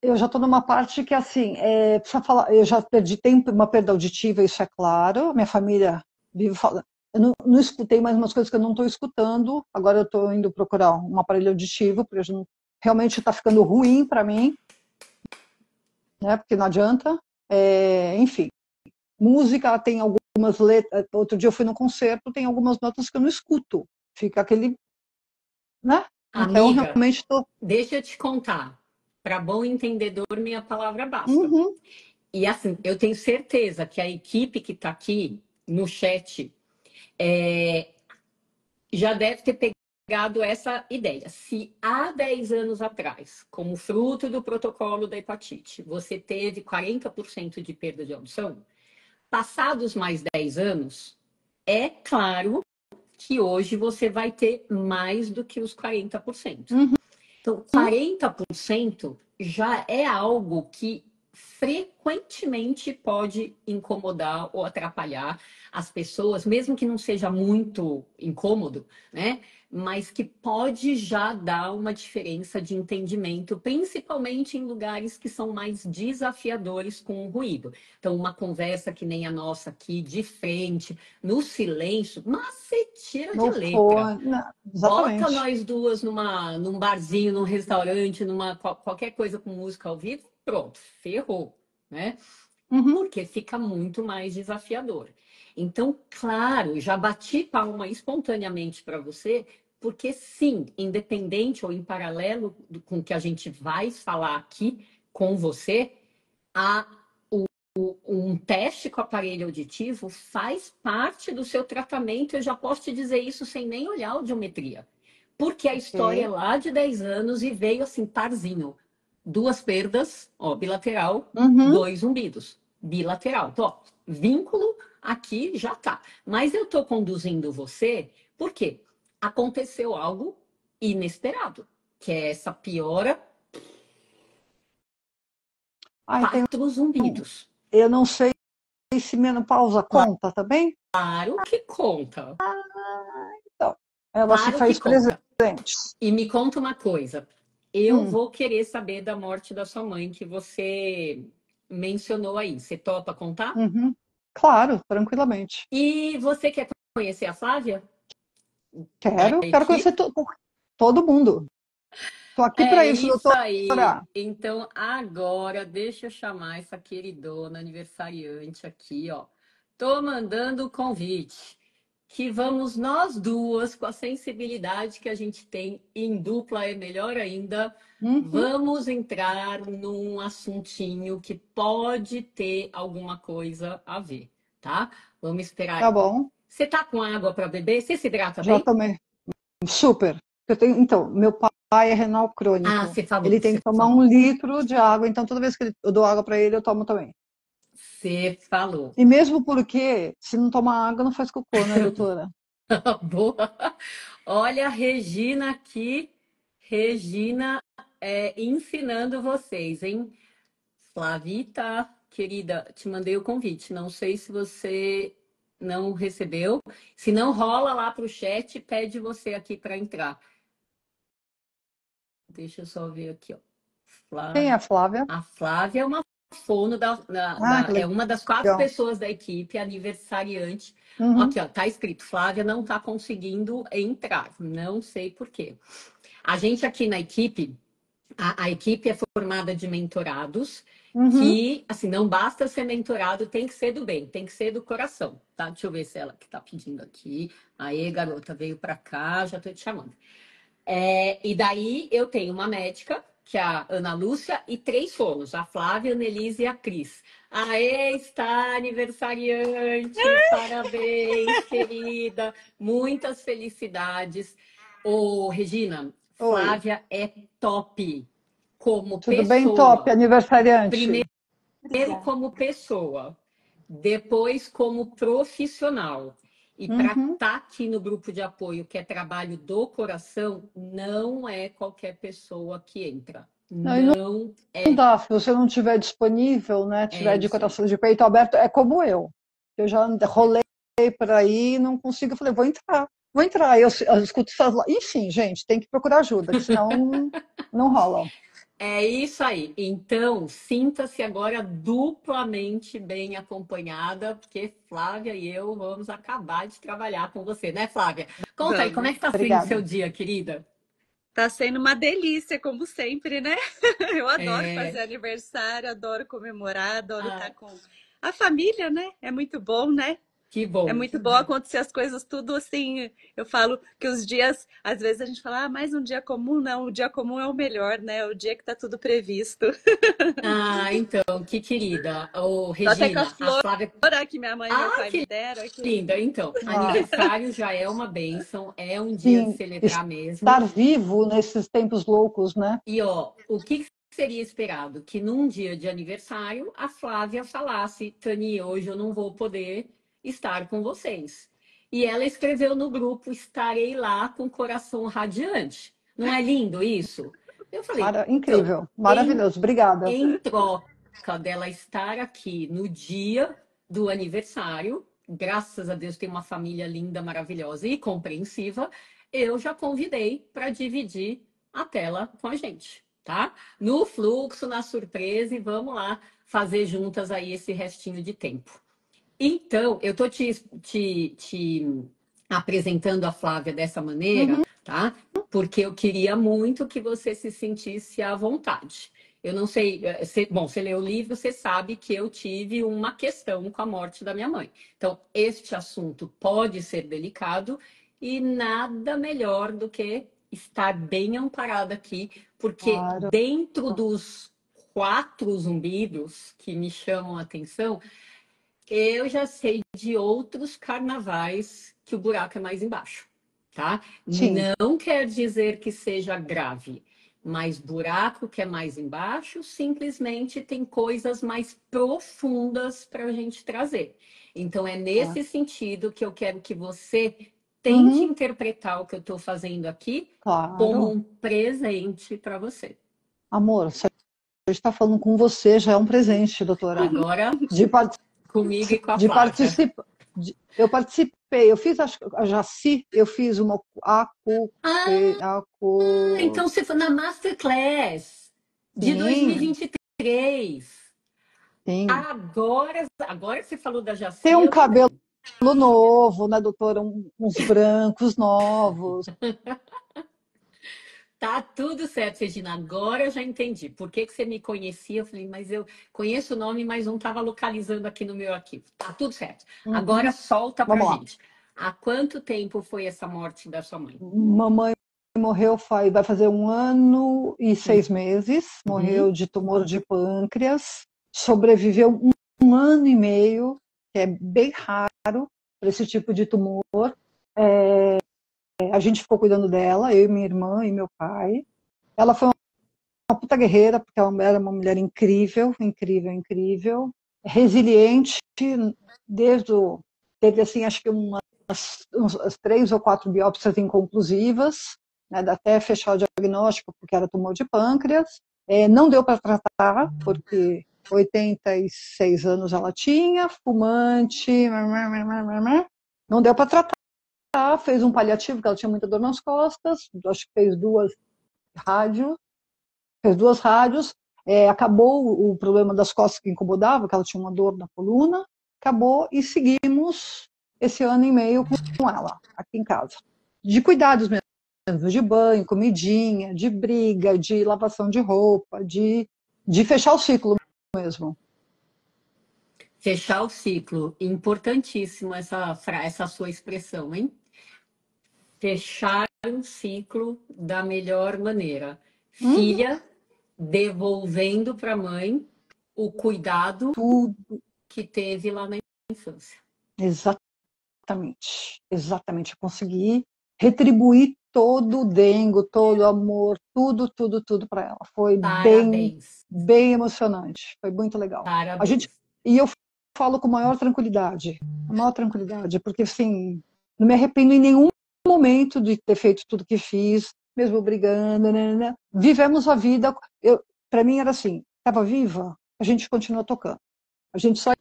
Eu já estou numa parte que, assim, precisa falar, eu já perdi tempo, uma perda auditiva, isso é claro. Minha família vive falando. Eu não escutei mais umas coisas que eu não estou escutando. Agora eu estou indo procurar um aparelho auditivo, porque realmente está ficando ruim para mim, né? Porque não adianta. Enfim, música tem algumas letras. Outro dia eu fui no concerto, tem algumas notas que eu não escuto. Fica aquele, né? Então, Amiga, realmente estou. deixa eu te contar. Para bom entendedor, minha palavra basta. Uhum, E assim, eu tenho certeza que a equipe que está aqui no chat já deve ter pegado essa ideia. Se há 10 anos atrás, como fruto do protocolo da hepatite, você teve 40% de perda de audição, passados mais 10 anos, é claro que hoje você vai ter mais do que os 40%. uhum, Então, 40% já é algo que frequentemente pode incomodar ou atrapalhar as pessoas, mesmo que não seja muito incômodo, né? Mas que pode já dar uma diferença de entendimento, principalmente em lugares que são mais desafiadores com o ruído. Então, uma conversa que nem a nossa aqui, de frente, no silêncio, mas você tira de no letra. fone, Bota exatamente. nós duas num barzinho, num restaurante, qualquer coisa com música ao vivo, pronto, ferrou, né? Uhum. Porque fica muito mais desafiador. Então, claro, já bati palma espontaneamente para você, porque sim, independente ou em paralelo com o que a gente vai falar aqui com você, a um teste com aparelho auditivo faz parte do seu tratamento. Eu já posso te dizer isso sem nem olhar a audiometria. Porque a história é Ok. lá de 10 anos e veio assim, parzinho. Duas perdas, ó, bilateral, Uhum. dois zumbidos, bilateral. Então, ó, vínculo aqui já tá. Mas eu tô conduzindo você porque aconteceu algo inesperado, que é essa piora, Ah, quatro zumbidos. eu não sei se menopausa conta também. Claro que conta. Então, ela se Claro que faz conta. presente. E me conta uma coisa. Eu Hum, vou querer saber da morte da sua mãe que você mencionou aí. Você topa contar? uhum. Claro, tranquilamente. E você quer conhecer a Flávia? É a Quero conhecer equipe? todo mundo. Estou aqui É para isso, isso aí. doutora. Então, agora, deixa eu chamar essa queridona aniversariante aqui, ó. Tô mandando o convite. Que vamos nós duas, com a sensibilidade que a gente tem em dupla, é melhor ainda. Uhum. Vamos entrar num assuntinho que pode ter alguma coisa a ver, tá? Vamos esperar Tá aí. bom, Você tá com água para beber? Você se hidrata já bem? tomei. Super. Então, meu pai é renal Ah, crônico. você falou, Ele tem você que tomar falou. 1 litro de água, então toda vez que eu dou água para ele, eu tomo também. Você falou. E mesmo porque, se não tomar água, não faz cocô, né, doutora? Boa. Olha a Regina aqui. Regina ensinando vocês, hein? Flavita, querida, te mandei o convite. Não sei se você não recebeu. Se não, rola lá para o chat e pede você aqui para entrar. Deixa eu só ver aqui, ó. Quem é a Flávia? A Flávia é uma fono Ah, que é uma das 4 legal. pessoas da equipe, aniversariante. Uhum, Aqui, ó, tá escrito, Flávia não tá conseguindo entrar. Não sei por quê. A gente aqui na equipe, a equipe é formada de mentorados uhum. que, assim, não basta ser mentorado, tem que ser do bem, tem que ser do coração, tá? Deixa eu ver se ela que tá pedindo aqui. Aê, garota, veio pra cá, já tô te chamando. E daí eu tenho uma médica, que é a Ana Lúcia, e 3 fonos, a Flávia, a Annelise e a Cris. Aê, está aniversariante, parabéns, querida, muitas felicidades. Ô, Regina, Oi. Flávia é top. como Tudo bem, top, pessoa. aniversariante. Primeiro Obrigada. como pessoa, depois como profissional. E para Uhum. estar aqui no grupo de apoio, que é trabalho do coração, não é qualquer pessoa que entra. Não, e não Não não é. dá, se você não tiver disponível, né, É tiver de isso aí. coração de peito aberto, é como eu. Eu já rolei por aí, não consigo, eu falei, vou entrar. Eu escuto falar, enfim, gente, tem que procurar ajuda, que senão não rola. É isso aí. Então, sinta-se agora duplamente bem acompanhada, porque Flávia e eu vamos acabar de trabalhar com você, né, Flávia? Conta aí, como é Vamos. que está sendo o seu Obrigada. dia, querida? Tá sendo uma delícia, como sempre, né? Eu adoro fazer É, aniversário, adoro comemorar, adoro estar ah, com a família, né? É muito bom, né? que É bom. muito bom acontecer as coisas tudo assim. Eu falo que os dias, às vezes a gente fala, ah, mais um dia comum, não, o dia comum é o melhor, né? O dia que tá tudo previsto. Ah, então, que querida. Ô, Tô até com as Regina, a flores Flávia. que minha mãe e meu Ah, pai me que deram aqui. linda. Então, Ah, aniversário já é uma bênção, é um dia de sim, celebrar mesmo. estar vivo nesses tempos loucos, né? E, ó, o que seria esperado? Que num dia de aniversário a Flávia falasse: Tani, hoje eu não vou poder estar com vocês. E ela escreveu no grupo: estarei lá com o coração radiante. Não é lindo isso? Eu falei: então, Incrível, em, maravilhoso, obrigada. em troca dela estar aqui no dia do aniversário, graças a Deus tem uma família linda, maravilhosa e compreensiva, eu já convidei para dividir a tela com a gente, tá? No fluxo, na surpresa, e vamos lá fazer juntas aí esse restinho de tempo. Então, eu tô te apresentando a Flávia dessa maneira, Uhum. tá? Porque eu queria muito que você se sentisse à vontade. Eu não sei, bom, você leu o livro, você sabe que eu tive uma questão com a morte da minha mãe. Então, este assunto pode ser delicado e nada melhor do que estar bem amparada aqui, porque Claro. dentro dos quatro zumbidos que me chamam a atenção, eu já sei de outros carnavais que o buraco é mais embaixo, tá? Sim, Não quer dizer que seja grave, mas buraco que é mais embaixo, simplesmente tem coisas mais profundas para a gente trazer. Então, é tá. nesse sentido que eu quero que você tente Uhum. interpretar o que eu estou fazendo aqui como Claro. um presente para você. Amor, se a gente está falando com você, já é um presente, doutora. Agora, De, comigo e com a de Flávia. participar. Eu participei, eu fiz a Jaci, eu fiz uma Ah, acu, então você foi na Masterclass de sim, 2023. sim. Agora que você falou da Tem Jaci, um eu cabelo lembrei. novo, né, doutora? Uns brancos novos. Tá tudo certo, Regina. Agora eu já entendi. Por que que você me conhecia? Eu falei, mas eu conheço o nome, mas não estava localizando aqui no meu arquivo. Tá tudo certo. Agora Uhum. solta pra Vamos lá. gente. Há quanto tempo foi essa morte da sua mãe? Mamãe morreu vai fazer 1 ano e 6 meses. Morreu Uhum. de tumor de pâncreas. Sobreviveu um ano e meio, que é bem raro para esse tipo de tumor. A gente ficou cuidando dela, eu e minha irmã e meu pai. Ela foi uma puta guerreira, porque ela era uma mulher incrível, incrível, incrível. Resiliente, desde o... Teve, assim, acho que umas 3 ou 4 biópsias inconclusivas, né, até fechar o diagnóstico, porque era tumor de pâncreas. Não deu para tratar, porque 86 anos ela tinha, fumante, não deu para tratar. Fez um paliativo, porque ela tinha muita dor nas costas, acho que rádios, fez 2 rádios, acabou o problema das costas que incomodava, que ela tinha uma dor na coluna, acabou e seguimos esse ano e meio com ela, aqui em casa. De cuidados mesmo, de banho, comidinha, de briga, de lavação de roupa, de fechar o ciclo mesmo. Fechar o ciclo. Importantíssimo essa sua expressão, hein? Fechar um ciclo da melhor maneira. Uhum. Filha devolvendo para a mãe o cuidado Tudo, que teve lá na infância. exatamente, exatamente. Eu consegui retribuir todo o dengo, todo o amor, tudo, tudo, tudo para ela. Foi Parabéns. bem emocionante. Foi muito legal. Parabéns. E eu falo com a maior tranquilidade, porque assim, não me arrependo em nenhum momento de ter feito tudo que fiz, mesmo brigando, né? Vivemos a vida. Para mim era assim, estava viva, a gente continua tocando. A gente só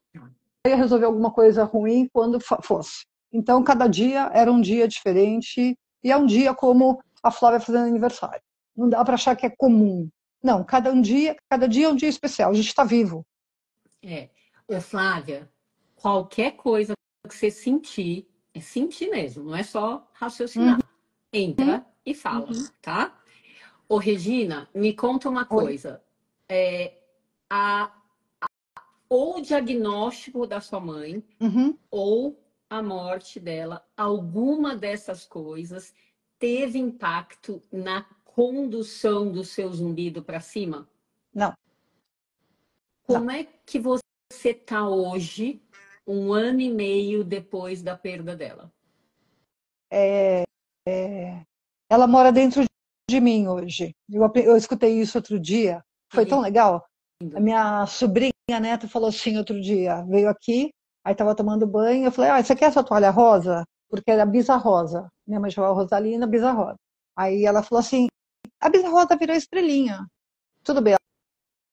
ia resolver alguma coisa ruim quando fosse. Então, cada dia era um dia diferente, e é um dia como a Flávia fazendo aniversário. Não dá para achar que é comum. Não, cada dia é um dia especial. A gente está vivo. Ô Flávia, qualquer coisa que você sentir, é sentir mesmo, não é só raciocinar. Entra e fala, tá? Ô Regina, me conta uma Oi. coisa. A, ou o diagnóstico da sua mãe, ou a morte dela, alguma dessas coisas teve impacto na condução do seu zumbido para cima? Não. Como é que você está hoje, 1 ano e meio depois da perda dela? Ela mora dentro de mim hoje. Eu escutei isso outro dia. Foi tão legal. A minha sobrinha, neta, falou assim outro dia. Veio aqui, aí estava tomando banho. Eu falei, você quer essa toalha rosa? Porque era Bisa Rosa. Minha mãe chamava Rosalina, Bisa Rosa. Aí ela falou assim, a Bisa Rosa virou estrelinha. Tudo bem,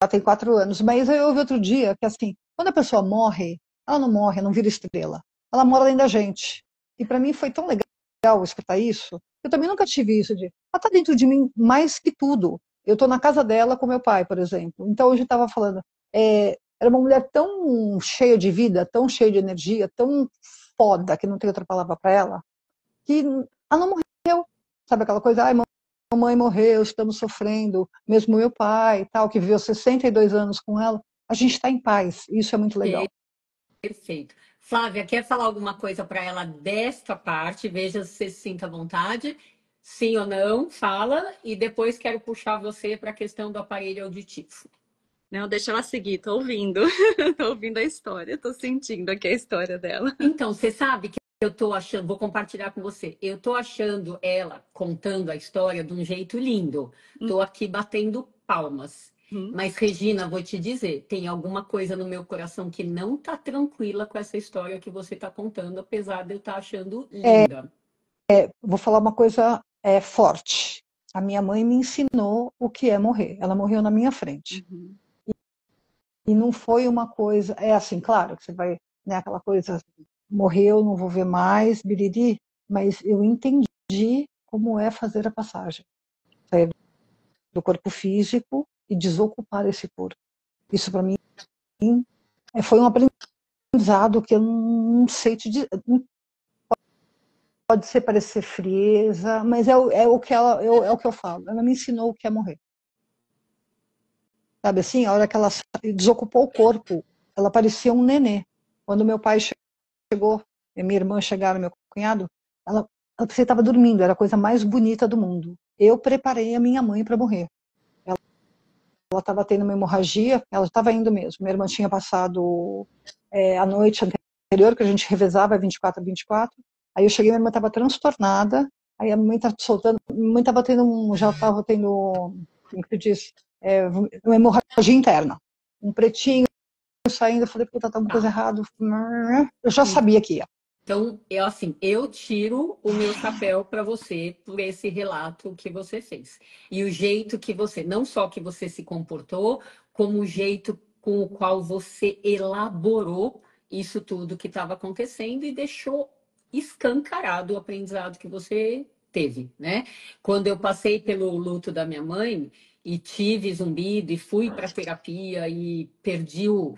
ela tem 4 anos. Mas eu ouvi outro dia que, assim, quando a pessoa morre, ela não morre, não vira estrela. Ela mora dentro da gente. E para mim foi tão legal escutar isso. Eu também nunca tive isso de, ela tá dentro de mim mais que tudo. Eu tô na casa dela com meu pai, por exemplo. Então hoje eu estava falando, era uma mulher tão cheia de vida, tão cheia de energia, tão foda, que não tem outra palavra para ela, que ela não morreu. Sabe aquela coisa, ai, mamãe morreu, estamos sofrendo, mesmo meu pai, tal, que viveu 62 anos com ela, a gente está em paz. Isso é muito legal. Perfeito. Flávia, quer falar alguma coisa para ela desta parte? Veja se você se sinta à vontade. Sim ou não, fala. E depois quero puxar você para a questão do aparelho auditivo. Não, deixa ela seguir, tô ouvindo. Tô ouvindo a história, tô sentindo aqui a história dela. Então, você sabe que eu tô achando, vou compartilhar com você. Eu tô achando ela contando a história de um jeito lindo. Tô aqui batendo palmas. Mas, Regina, vou te dizer, tem alguma coisa no meu coração que não tá tranquila com essa história que você tá contando, apesar de eu estar achando linda. Vou falar uma coisa forte. A minha mãe me ensinou o que é morrer. Ela morreu na minha frente. E não foi uma coisa, assim, claro, que você vai, né, aquela coisa, morreu, não vou ver mais, biriri, mas eu entendi como é fazer a passagem. Sair do corpo físico e desocupar esse corpo. Isso para mim foi um aprendizado que eu não sei te dizer. Pode ser parecer frieza, mas é o que é o que eu falo. Ela me ensinou o que é morrer. Sabe assim, a hora que ela desocupou o corpo, ela parecia um nenê. Quando meu pai chegou, e minha irmã chegaram, meu cunhado, ela parecia que estava dormindo, era a coisa mais bonita do mundo. Eu preparei a minha mãe para morrer. Ela estava tendo uma hemorragia, ela estava indo mesmo. Minha irmã tinha passado a noite anterior, que a gente revezava 24 a 24. Aí eu cheguei, minha irmã estava transtornada. Aí a minha mãe estava soltando, minha mãe estava tendo, já estava tendo, como que eu disse, uma hemorragia interna. Um pretinho saindo, eu falei, puta, tá alguma coisa errada. Eu já sabia que ia. Então, eu tiro o meu chapéu para você por esse relato que você fez. E o jeito que você, não só que você se comportou, como o jeito com o qual você elaborou isso tudo que estava acontecendo e deixou escancarado o aprendizado que você teve, né? Quando eu passei pelo luto da minha mãe e tive zumbido e fui para terapia e perdi o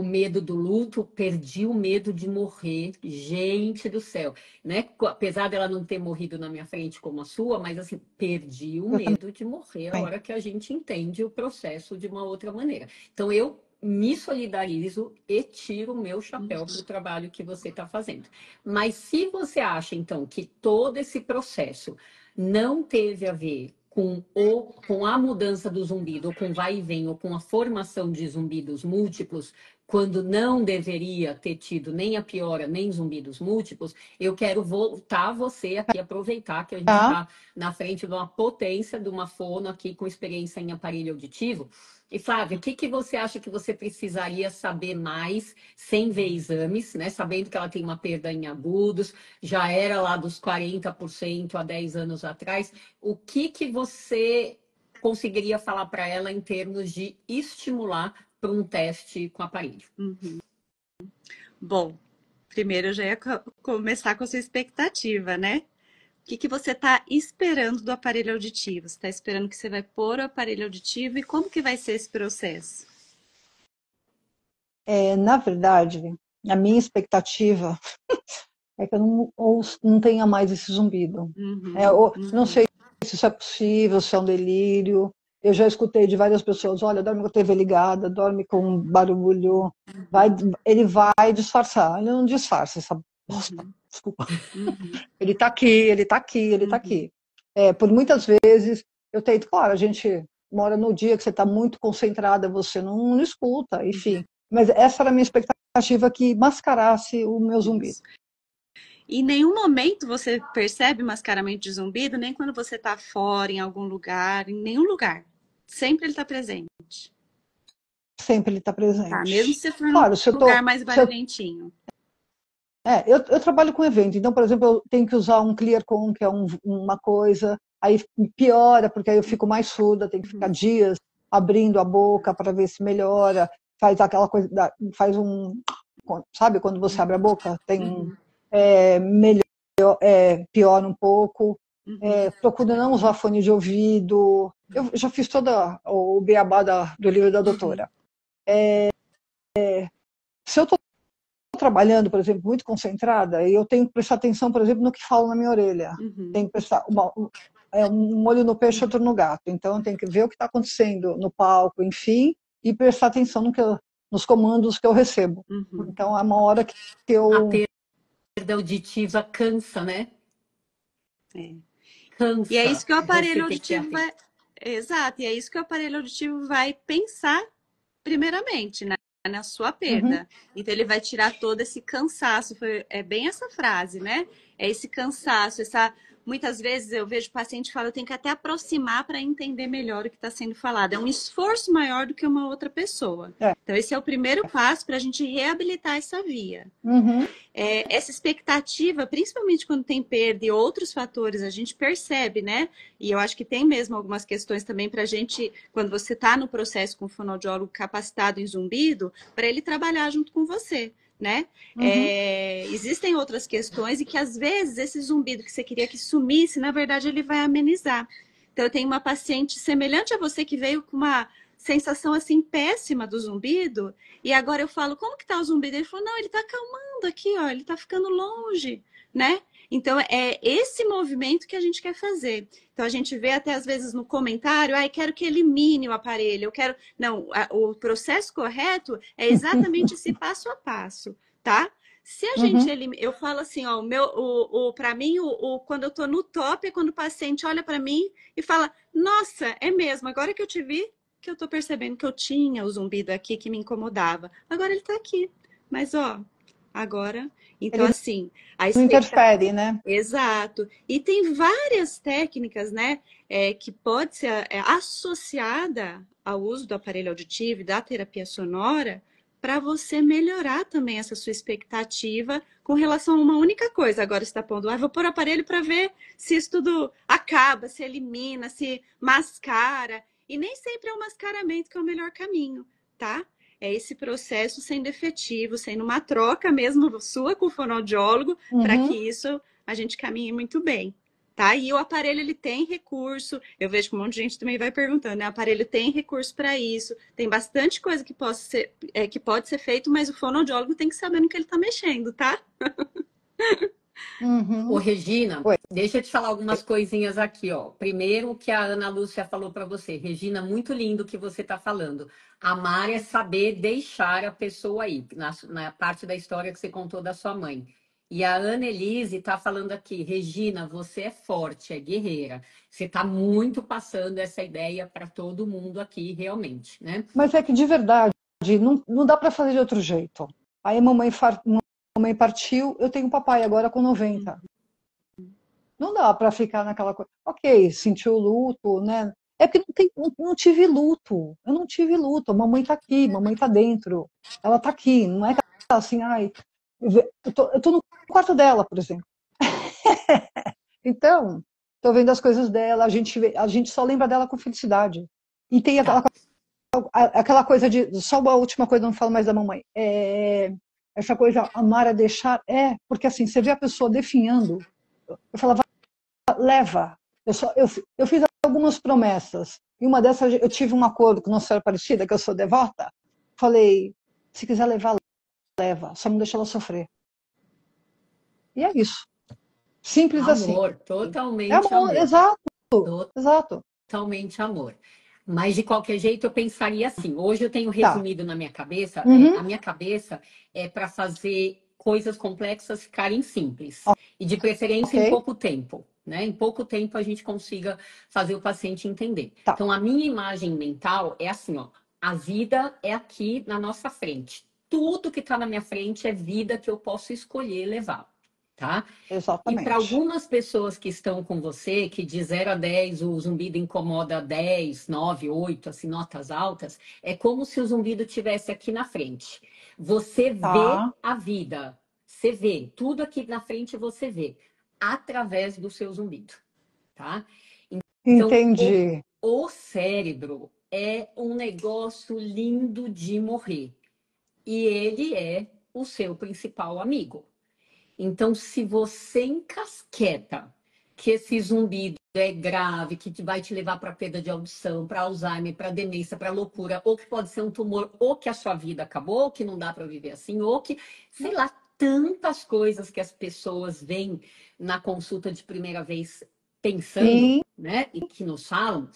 medo do luto, perdi o medo de morrer. Gente do céu, né? Apesar dela não ter morrido na minha frente como a sua, mas assim, perdi o medo de morrer a hora que a gente entende o processo de uma outra maneira. Então, eu me solidarizo e tiro o meu chapéu para o trabalho que você está fazendo. Mas se você acha, então, que todo esse processo não teve a ver com a mudança do zumbido, ou com vai e vem, ou com a formação de zumbidos múltiplos, quando não deveria ter tido nem a piora, nem zumbidos múltiplos, eu quero voltar você aqui, aproveitar que a gente Tá? está na frente de uma potência, de uma fono aqui com experiência em aparelho auditivo. E Flávia, o que, que você acha que você precisaria saber mais sem ver exames, né? Sabendo que ela tem uma perda em agudos, já era lá dos 40% há 10 anos atrás. O que, que você conseguiria falar para ela em termos de estimular para um teste com aparelho? Bom, primeiro eu já ia começar com a sua expectativa, né? O que você está esperando do aparelho auditivo? Você está esperando que você vai pôr o aparelho auditivo e como que vai ser esse processo? Na verdade, a minha expectativa é que eu não tenha mais esse zumbido. Não sei se isso é possível, se é um delírio. Eu já escutei de várias pessoas, olha, dorme com a TV ligada, dorme com barulho, ele vai disfarçar. Ele não disfarça essa bosta, desculpa. Ele está aqui, ele está aqui, ele está aqui. Por muitas vezes, eu tento, claro, a gente mora no dia que você está muito concentrada, você não escuta, enfim. Mas essa era a minha expectativa, que mascarasse o meu zumbido. Em nenhum momento você percebe mascaramento de zumbido, nem quando você está fora, em algum lugar, em nenhum lugar. Sempre ele está presente. Sempre ele está presente. Tá, mesmo se você for claro, num lugar mais barulhentinho. Eu trabalho com evento, então, por exemplo, eu tenho que usar um ClearCon, que é uma coisa, aí piora, porque aí eu fico mais surda, tenho que ficar dias abrindo a boca para ver se melhora, faz aquela coisa, sabe quando você abre a boca? Tem piora um pouco, procuro não usar fone de ouvido, eu já fiz todo o beabá do livro da doutora. Se eu estou trabalhando, por exemplo, muito concentrada, e eu tenho que prestar atenção, por exemplo, no que falo na minha orelha. Tenho que prestar um olho no peixe, outro no gato. Então, eu tenho que ver o que está acontecendo no palco, enfim, e prestar atenção nos comandos que eu recebo. Então, é uma hora que eu... A perda auditiva cansa, né? Cansa. E é isso que o aparelho auditivo vai... Exato, e é isso que o aparelho auditivo vai pensar primeiramente, né? Na sua perda. Então ele vai tirar todo esse cansaço, é bem essa frase, né? É esse cansaço, muitas vezes eu vejo o paciente falar, eu tenho que até aproximar para entender melhor o que está sendo falado. É um esforço maior do que uma outra pessoa. Então esse é o primeiro passo para a gente reabilitar essa via. Essa expectativa, principalmente quando tem perda e outros fatores, a gente percebe, né? E eu acho que tem mesmo algumas questões também para a gente, quando você está no processo com o fonoaudiólogo capacitado em zumbido, para ele trabalhar junto com você, né? Existem outras questões e que às vezes esse zumbido que você queria que sumisse, na verdade ele vai amenizar. Então eu tenho uma paciente semelhante a você que veio com uma sensação assim péssima do zumbido, e agora eu falo, como que tá o zumbido? Ele falou, não, ele tá acalmando aqui, ó, ele tá ficando longe, né? Então é esse movimento que a gente quer fazer. Então a gente vê até às vezes no comentário, quero que elimine o aparelho, eu quero... Não, o processo correto é exatamente esse passo a passo, tá? Se a gente eu falo assim, ó, para mim, quando eu tô no top é quando o paciente olha para mim e fala, nossa, é mesmo, agora que eu te vi, que eu tô percebendo que eu tinha o zumbido aqui que me incomodava. Agora ele tá aqui. Mas, ó, agora... Então, ele assim... não interfere, né? Exato. E tem várias técnicas, né, que pode ser associada ao uso do aparelho auditivo e da terapia sonora para você melhorar também essa sua expectativa com relação a uma única coisa. Agora você está pondo, vou pôr o aparelho para ver se isso tudo acaba, se elimina, se mascara. E nem sempre é o mascaramento que é o melhor caminho, tá? É esse processo sendo efetivo, sendo uma troca mesmo sua com o fonoaudiólogo, para que isso a gente caminhe muito bem, tá? E o aparelho, ele tem recurso, eu vejo que um monte de gente também vai perguntando, né? O aparelho tem recurso para isso, tem bastante coisa que pode ser feito, mas o fonoaudiólogo tem que saber no que ele está mexendo, tá? Ô, Regina, deixa eu te falar algumas coisinhas aqui, ó. Primeiro, o que a Ana Lúcia falou para você. Regina, muito lindo o que você está falando. Amar é saber deixar a pessoa ir, na parte da história que você contou da sua mãe. E a Ana Elise está falando aqui, Regina, você é forte, é guerreira. Você está muito passando essa ideia para todo mundo aqui, realmente, né? Mas é que, de verdade, não dá para fazer de outro jeito. Aí mamãe partiu, eu tenho papai agora com 90. Não dá para ficar naquela coisa. Ok, sentiu o luto, né? É porque não tive luto. Eu não tive luto. Mamãe tá aqui, mamãe tá dentro. Ela tá aqui. Não é que ela tá assim, ai. Eu tô no quarto dela, por exemplo. Então, tô vendo as coisas dela, a gente só lembra dela com felicidade. E tem aquela coisa de. Só a última coisa, não falo mais da mamãe. Essa coisa, amar é deixar. Porque assim, você vê a pessoa definhando. Eu falava, leva. Eu fiz algumas promessas. E uma dessas, eu tive um acordo com Nossa Senhora Aparecida, que eu sou devota. Falei, se quiser levar, leva. Só não deixa ela sofrer. E é isso. Simples assim. Amor, totalmente amor. amor. Exato. Exato. Totalmente amor. Mas de qualquer jeito eu pensaria assim. Hoje eu tenho Tá. resumido na minha cabeça, Uhum. a minha cabeça é para fazer coisas complexas ficarem simples. E de preferência em pouco tempo. Né? Em pouco tempo a gente consiga fazer o paciente entender. Tá. Então a minha imagem mental é assim, ó. A vida é aqui na nossa frente. Tudo que está na minha frente é vida que eu posso escolher levar. Tá? Exatamente. E para algumas pessoas que estão com você, que de 0 a 10 o zumbido incomoda 10, 9, 8, assim, notas altas, é como se o zumbido estivesse aqui na frente. Você vê a vida, você vê, tudo aqui na frente você vê, através do seu zumbido, tá? Então, entendi. O cérebro é um negócio lindo de morrer. E ele é o seu principal amigo. Então, se você encasqueta que esse zumbido é grave, que vai te levar para perda de audição, para Alzheimer, para demência, para loucura, ou que pode ser um tumor, ou que a sua vida acabou, ou que não dá para viver assim, ou que, sei lá, tantas coisas que as pessoas veem na consulta de primeira vez pensando, né, e que nos falam.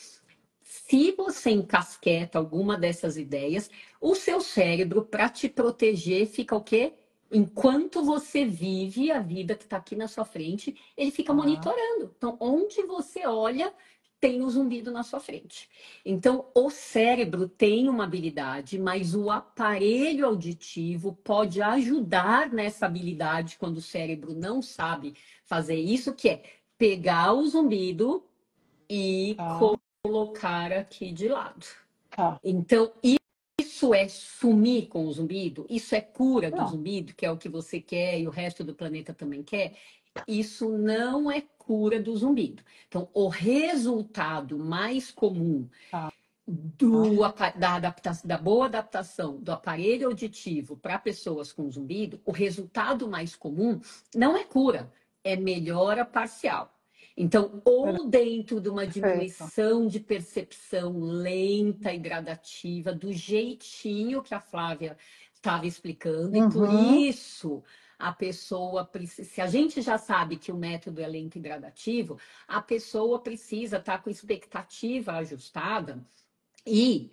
Se você encasqueta alguma dessas ideias, o seu cérebro, para te proteger, fica o quê? Enquanto você vive a vida que está aqui na sua frente, ele fica monitorando. Então, onde você olha, tem o zumbido na sua frente. Então, o cérebro tem uma habilidade, mas o aparelho auditivo pode ajudar nessa habilidade quando o cérebro não sabe fazer isso, que é pegar o zumbido e colocar aqui de lado. Então, isso é sumir com o zumbido? Isso é cura do zumbido, que é o que você quer e o resto do planeta também quer? Isso não é cura do zumbido. Então, o resultado mais comum da boa adaptação do aparelho auditivo para pessoas com zumbido, o resultado mais comum não é cura, é melhora parcial. Então, ou dentro de uma diminuição de percepção lenta e gradativa, do jeitinho que a Flávia estava explicando, e por isso a pessoa precisa. Se a gente já sabe que o método é lento e gradativo, a pessoa precisa estar com expectativa ajustada e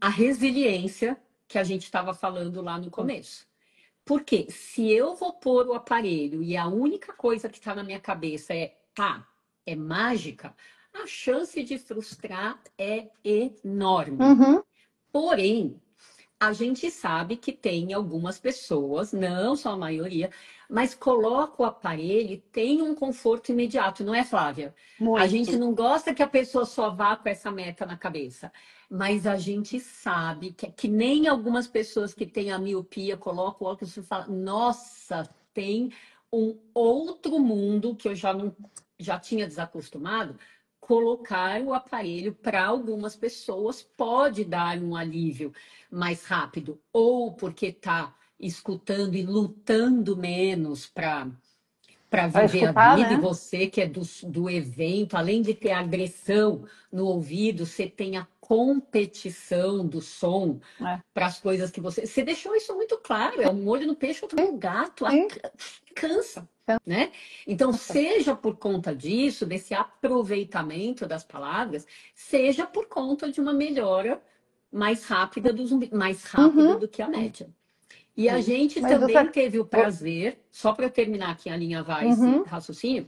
a resiliência que a gente estava falando lá no começo. Porque se eu vou pôr o aparelho e a única coisa que está na minha cabeça é mágica, a chance de frustrar é enorme. Porém, a gente sabe que tem algumas pessoas, não são a maioria, mas coloca o aparelho e tem um conforto imediato, não é, Flávia? Muito. A gente não gosta que a pessoa só vá com essa meta na cabeça, mas a gente sabe que nem algumas pessoas que têm a miopia colocam o óculos e falam, nossa, tem um outro mundo que eu já tinha desacostumado. Colocar o aparelho para algumas pessoas pode dar um alívio mais rápido, ou porque está escutando e lutando menos para viver a vida, né? E você que é do evento, além de ter agressão no ouvido, você tem a competição do som para as coisas que você deixou isso muito claro, é um olho no peixe, outro no gato, cansa. Né? Então, seja por conta disso, desse aproveitamento das palavras, seja por conta de uma melhora mais rápida do zumbi, mais rápida do que a média. E a gente também teve o prazer, só para eu terminar aqui a linha vai esse raciocínio,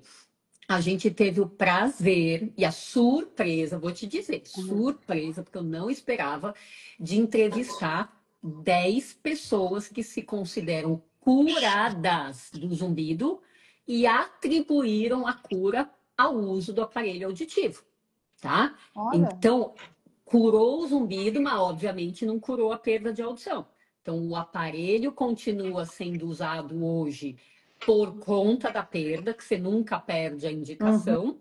a gente teve o prazer e a surpresa, vou te dizer, surpresa, porque eu não esperava, de entrevistar 10 pessoas que se consideram curadas do zumbido e atribuíram a cura ao uso do aparelho auditivo, tá? Olha. Então, curou o zumbido, mas obviamente não curou a perda de audição. Então, o aparelho continua sendo usado hoje por conta da perda, que você nunca perde a indicação,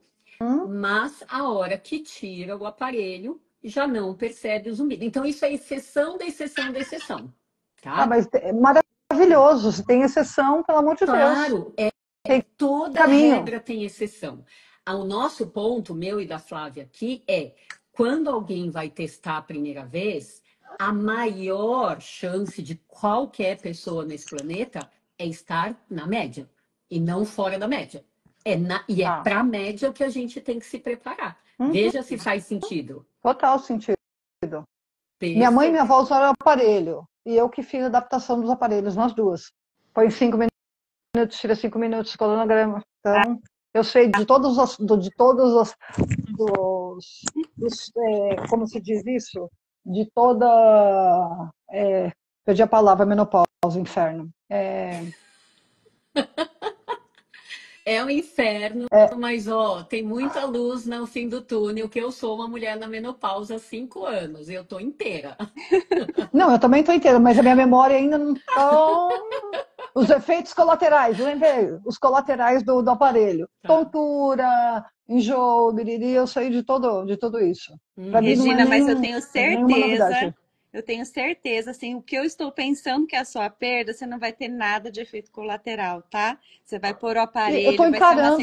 mas a hora que tira o aparelho, já não percebe o zumbido. Então, isso é exceção da exceção da exceção, tá? Ah, mas é maravilhoso. Se tem exceção, pelo amor de Deus. Claro, Tem toda caminho. regra tem exceção. O nosso ponto, meu e da Flávia aqui, é quando alguém vai testar a primeira vez, a maior chance de qualquer pessoa nesse planeta é estar na média e não fora da média. E é para a média que a gente tem que se preparar. Veja se faz sentido. Total sentido. Perfeito. Minha mãe e minha avó usaram aparelho. E eu que fiz a adaptação dos aparelhos, nós duas. Põe 5 minutos, tira 5 minutos, cronograma. Então, eu sei de todos os, como se diz isso? De toda, perdi a palavra, menopausa, inferno. É um inferno, mas ó, tem muita luz no fim do túnel, que eu sou uma mulher na menopausa há 5 anos e eu tô inteira. Não, eu também tô inteira, mas a minha memória ainda não tá... Os efeitos colaterais, lembrei, os colaterais do aparelho. Tá. Tontura, enjoo, biriri, eu sei de tudo isso. Pra mim, Regina, não é mas eu tenho nenhuma novidade. Eu tenho certeza, assim, o que eu estou pensando que é a sua perda, você não vai ter nada de efeito colateral, tá? Você vai pôr o aparelho, Eu tô encarando.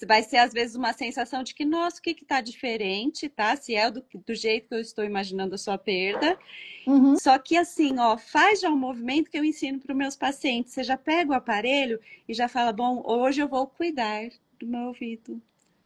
vai ser às vezes uma sensação de que, nossa, o que tá diferente, tá? Se é do jeito que eu estou imaginando a sua perda. Só que assim, ó, faz já um movimento que eu ensino para os meus pacientes. Você já pega o aparelho e já fala, bom, hoje eu vou cuidar do meu ouvido.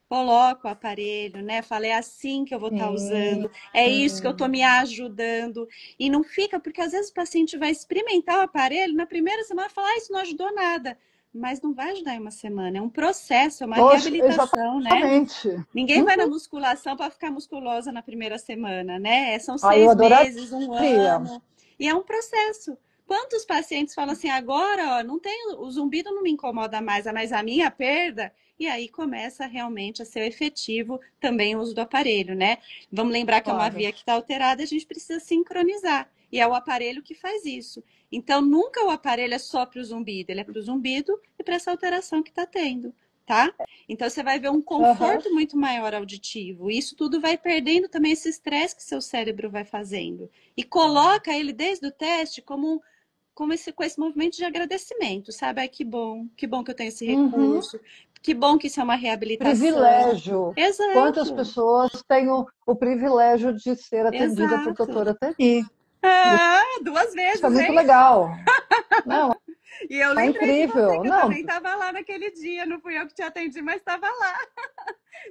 Coloco o aparelho, né? Falei, é assim que eu vou estar usando, é isso que eu estou me ajudando. E não fica, porque às vezes o paciente vai experimentar o aparelho, na primeira semana fala, isso não ajudou nada. Mas não vai ajudar em uma semana, é um processo, é uma reabilitação, exatamente. Né? Ninguém vai na musculação para ficar musculosa na primeira semana, né? São 6 meses, 1 ano. E é um processo. Quantos pacientes falam assim, agora, ó, não tem, o zumbido não me incomoda mais, mas a minha perda... E aí começa realmente a ser efetivo também o uso do aparelho, né? Vamos lembrar que é uma via que está alterada, a gente precisa sincronizar. E é o aparelho que faz isso. Então, nunca o aparelho é só para o zumbido, ele é para o zumbido e para essa alteração que está tendo, tá? Então, você vai ver um conforto muito maior auditivo. E isso tudo vai perdendo também esse estresse que seu cérebro vai fazendo. E coloca ele desde o teste com esse movimento de agradecimento, sabe? Ai, que bom que eu tenho esse recurso. Que bom que isso é uma reabilitação. Privilégio. Exato. Quantas pessoas têm o privilégio de ser atendida por doutora Tani? 2 vezes, isso é muito legal. Não, e eu lembrei incrível. De você, que eu também estava lá naquele dia. Não fui eu que te atendi, mas estava lá.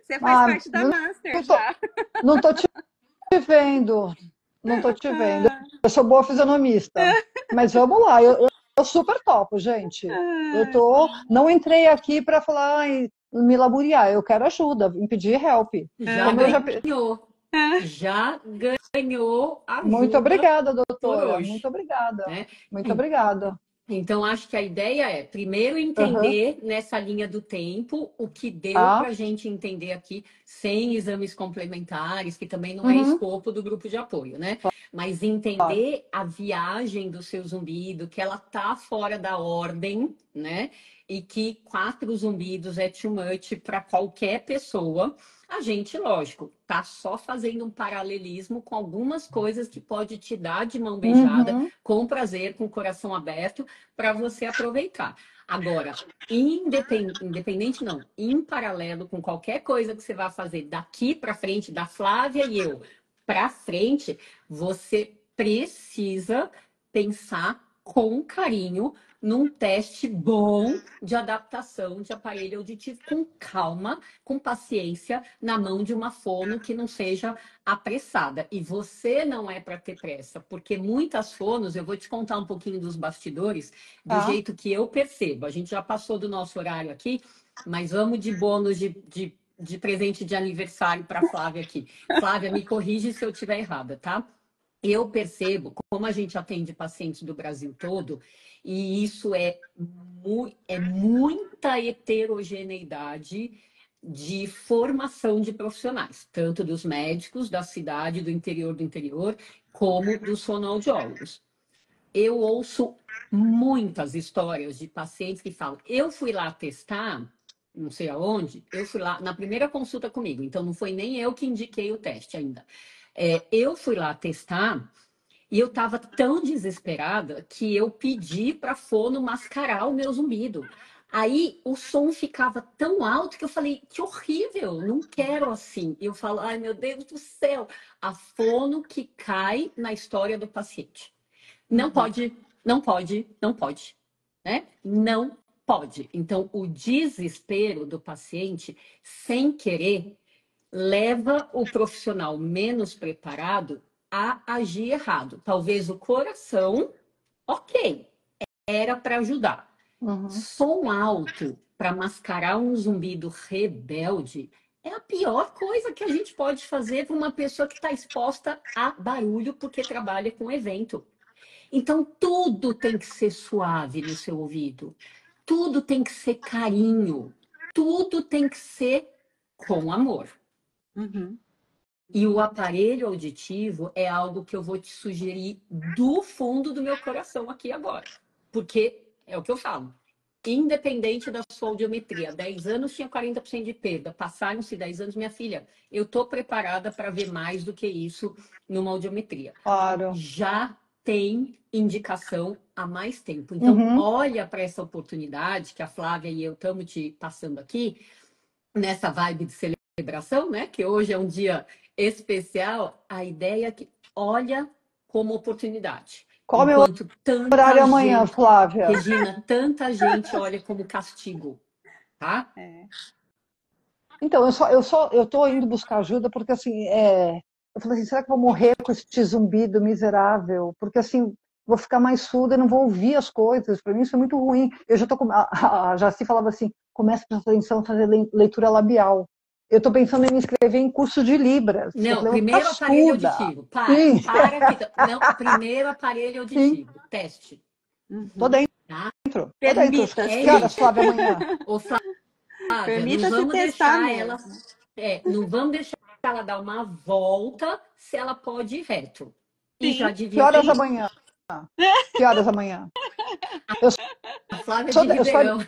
Você faz parte da Master já. Não estou te vendo. Não estou te vendo. Eu sou boa fisionomista. Mas vamos lá, eu super topo, gente. Não entrei aqui para falar me laburiar. Eu quero ajuda, me pedir help. Já ganhou a ajuda. Muito obrigada, doutora. Muito obrigada. Muito obrigada. Então, acho que a ideia é, primeiro, entender nessa linha do tempo o que deu para a gente entender aqui, sem exames complementares, que também não é escopo do grupo de apoio, né? Mas entender a viagem do seu zumbido, que ela tá fora da ordem, né? E que 4 zumbidos é too much para qualquer pessoa. A gente, lógico, tá só fazendo um paralelismo com algumas coisas que pode te dar de mão beijada, com prazer, com o coração aberto, para você aproveitar. Agora, independente não, em paralelo com qualquer coisa que você vá fazer daqui para frente, da Flávia e eu, para frente, você precisa pensar com carinho num teste bom de adaptação de aparelho auditivo, com calma, com paciência, na mão de uma fono que não seja apressada. E você não é para ter pressa, porque muitas fonos, eu vou te contar um pouquinho dos bastidores, do jeito que eu percebo. A gente já passou do nosso horário aqui, mas vamos de bônus de presente de aniversário para Flávia aqui. Flávia, me corrige se eu estiver errada, tá? eu percebo como a gente atende pacientes do Brasil todo, e isso é muita heterogeneidade de formação de profissionais, tanto dos médicos da cidade, do interior, como dos fonoaudiólogos. Eu ouço muitas histórias de pacientes que falam: eu fui lá testar, não sei aonde, eu fui lá na primeira consulta comigo, então não foi nem eu que indiquei o teste ainda. Eu fui lá testar e eu estava tão desesperada que eu pedi para a fono mascarar o meu zumbido. Aí o som ficava tão alto que eu falei: que horrível, não quero assim. E eu falo: ai meu Deus do céu, a fono que cai na história do paciente. Não pode, não pode, não pode, né? Não pode. Então, o desespero do paciente, sem querer, leva o profissional menos preparado a agir errado. Talvez o coração, ok, era para ajudar. Som alto para mascarar um zumbido rebelde é a pior coisa que a gente pode fazer para uma pessoa que está exposta a barulho porque trabalha com evento. Então, tudo tem que ser suave no seu ouvido. Tudo tem que ser carinho. Tudo tem que ser com amor. E o aparelho auditivo é algo que eu vou te sugerir do fundo do meu coração aqui agora. Porque é o que eu falo. Independente da sua audiometria, 10 anos tinha 40% de perda. Passaram-se 10 anos, minha filha, eu estou preparada para ver mais do que isso numa audiometria. Claro. Já tem indicação há mais tempo. Então, olha para essa oportunidade que a Flávia e eu estamos te passando aqui, nessa vibe de celebração, né? Que hoje é um dia especial. A ideia é que olha como oportunidade. Qual é o meu horário amanhã, Flávia? Regina, tanta gente olha como castigo, tá? Então, eu tô indo buscar ajuda porque, assim, eu falei assim, será que eu vou morrer com esse zumbido miserável? Porque, assim, vou ficar mais surda, não vou ouvir as coisas. Para mim isso é muito ruim. Eu já tô com... A Jaci falava assim, comece a prestar atenção a fazer leitura labial. Eu estou pensando em me inscrever em curso de Libras. Não, primeiro aparelho auditivo. Para. Não, primeiro aparelho auditivo. Sim. Teste. Tô dentro. Tá? Tô dentro. Que horas, Flávia, amanhã? Ô, Flávia, permita não vamos deixar ela. Não vamos deixar ela dar uma volta se ela pode ir reto. E já devia que horas amanhã? Que horas amanhã? A Flávia de Ribeirão.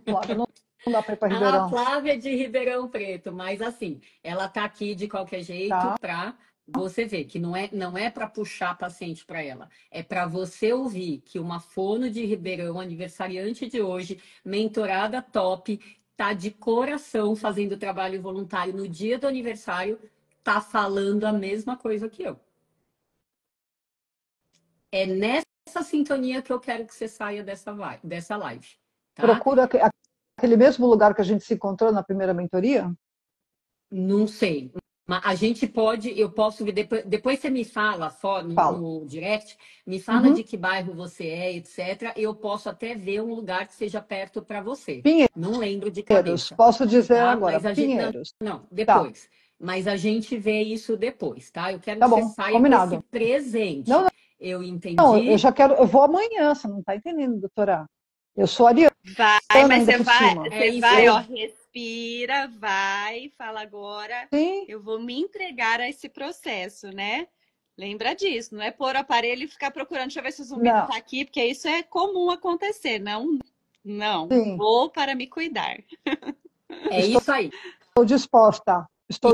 Flávia, não dá para ir para Ribeirão. A Flávia de Ribeirão Preto, mas assim, ela tá aqui de qualquer jeito para você ver que não é para puxar paciente para ela, é para você ouvir que uma fono de Ribeirão, aniversariante de hoje, mentorada top, tá de coração fazendo trabalho voluntário no dia do aniversário, tá falando a mesma coisa que eu. É nessa sintonia que eu quero que você saia dessa live. Tá? Procura aquele mesmo lugar que a gente se encontrou na primeira mentoria? Não sei. Mas a gente pode, eu posso ver, depois você me fala no direct, me fala de que bairro você é, etc. Eu posso até ver um lugar que seja perto para você. Pinheiros. Não lembro de cabeça. Posso dizer agora, Pinheiros. Não, depois. Mas a gente vê isso depois, tá? Eu quero que você saia com esse presente. Não. Eu entendi. Não, eu vou amanhã, você não está entendendo, doutora. Eu sou ariana. Vai, mas você vai, ó, respira, vai, fala agora. Sim. Eu vou me entregar a esse processo, né? Lembra disso, não é pôr o aparelho e ficar procurando, deixa eu ver se o zumbido tá aqui, porque isso é comum acontecer, não. Sim. Vou para me cuidar. Isso aí. Estou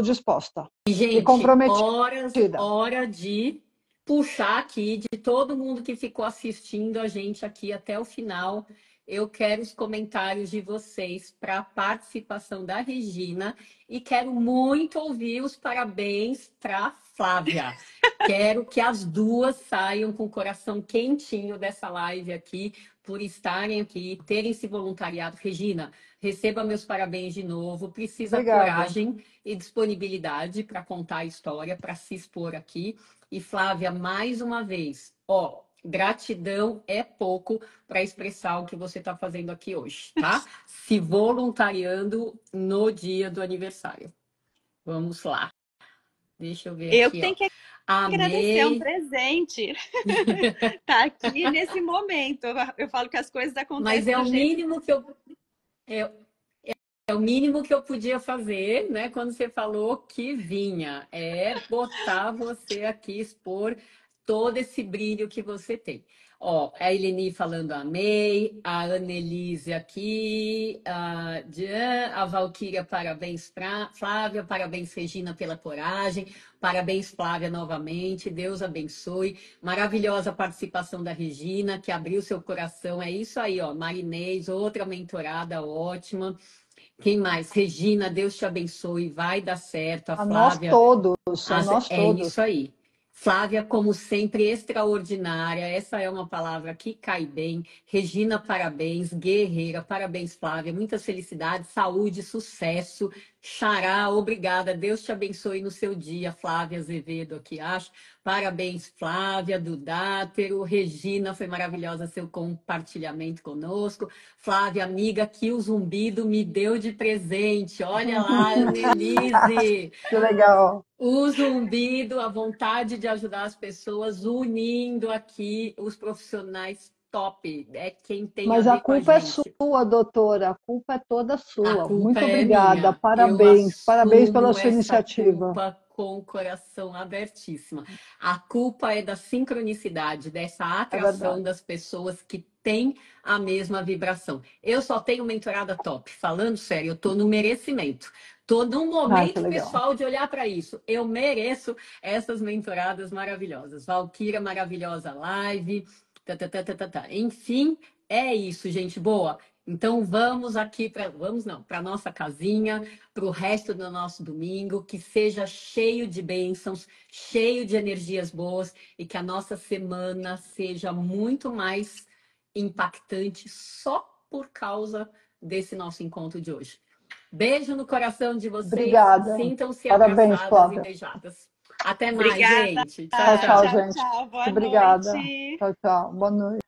disposta. E, gente, e comprometida. Hora de puxar aqui de todo mundo que ficou assistindo a gente aqui até o final. Eu quero os comentários de vocês para a participação da Regina e quero muito ouvir os parabéns para Flávia. Quero que as duas saiam com o coração quentinho dessa live aqui, por estarem aqui, terem se voluntariado. Regina, receba meus parabéns de novo. Precisa coragem e disponibilidade para contar a história, para se expor aqui. E Flávia, mais uma vez, gratidão é pouco para expressar o que você está fazendo aqui hoje, tá? Se voluntariando no dia do aniversário. Vamos lá. Deixa eu ver aqui. agradecer, é um Amei. presente. Tá aqui nesse momento. Eu falo que as coisas Mas acontecem é do o jeito. mínimo que eu, é, é o mínimo que eu podia fazer, né? Quando você falou que vinha, é botar você aqui, expor todo esse brilho que você tem. Ó, a Eleni falando amei, a Annelise aqui, a Jean, a Valquíria, parabéns, Flávia, parabéns, Regina, pela coragem, parabéns, Flávia, novamente, Deus abençoe. Maravilhosa participação da Regina, que abriu seu coração, é isso aí, ó, Marinês, outra mentorada ótima. Quem mais? Regina, Deus te abençoe, vai dar certo. A A nós Flávia, todos, a nós é todos. isso aí. Flávia, como sempre, extraordinária. Essa é uma palavra que cai bem. Regina, parabéns. Guerreira, parabéns, Flávia. Muitas felicidades, saúde, sucesso. Xará, obrigada. Deus te abençoe no seu dia. Flávia Azevedo aqui, acho. Parabéns, Flávia, do Dátero. Regina, foi maravilhosa seu compartilhamento conosco. Flávia, amiga, que o zumbido me deu de presente. Olha lá, Annelise. Que legal. O zumbido, a vontade de ajudar as pessoas, unindo aqui os profissionais top. É quem tem a Mas a ver com a culpa é gente. sua, doutora. A culpa é toda A sua. culpa Muito é obrigada. minha. Eu Parabéns. Parabéns pela assumo sua essa iniciativa. culpa com o coração abertíssimo. A culpa é da sincronicidade, dessa É atração verdade. das pessoas que têm a mesma vibração. Eu só tenho mentorada top. Falando sério, eu estou no merecimento. Estou num Ah, que momento legal. pessoal de olhar para isso. Eu mereço essas mentoradas maravilhosas. Valquíria, maravilhosa live. Tá, tá, tá, tá, tá, tá. Enfim, é isso, gente boa. Então vamos aqui para, vamos não, para nossa casinha, para o resto do nosso domingo, que seja cheio de bênçãos, cheio de energias boas e que a nossa semana seja muito mais impactante só por causa desse nosso encontro de hoje. Beijo no coração de vocês, Obrigada. sintam-se Parabéns, abraçadas e Flávia. beijadas. Até mais, Obrigada. gente. Tchau, Tchau, tchau, tchau. Tchau, gente. tchau. Boa Obrigada. noite. Tchau, tchau. Boa noite.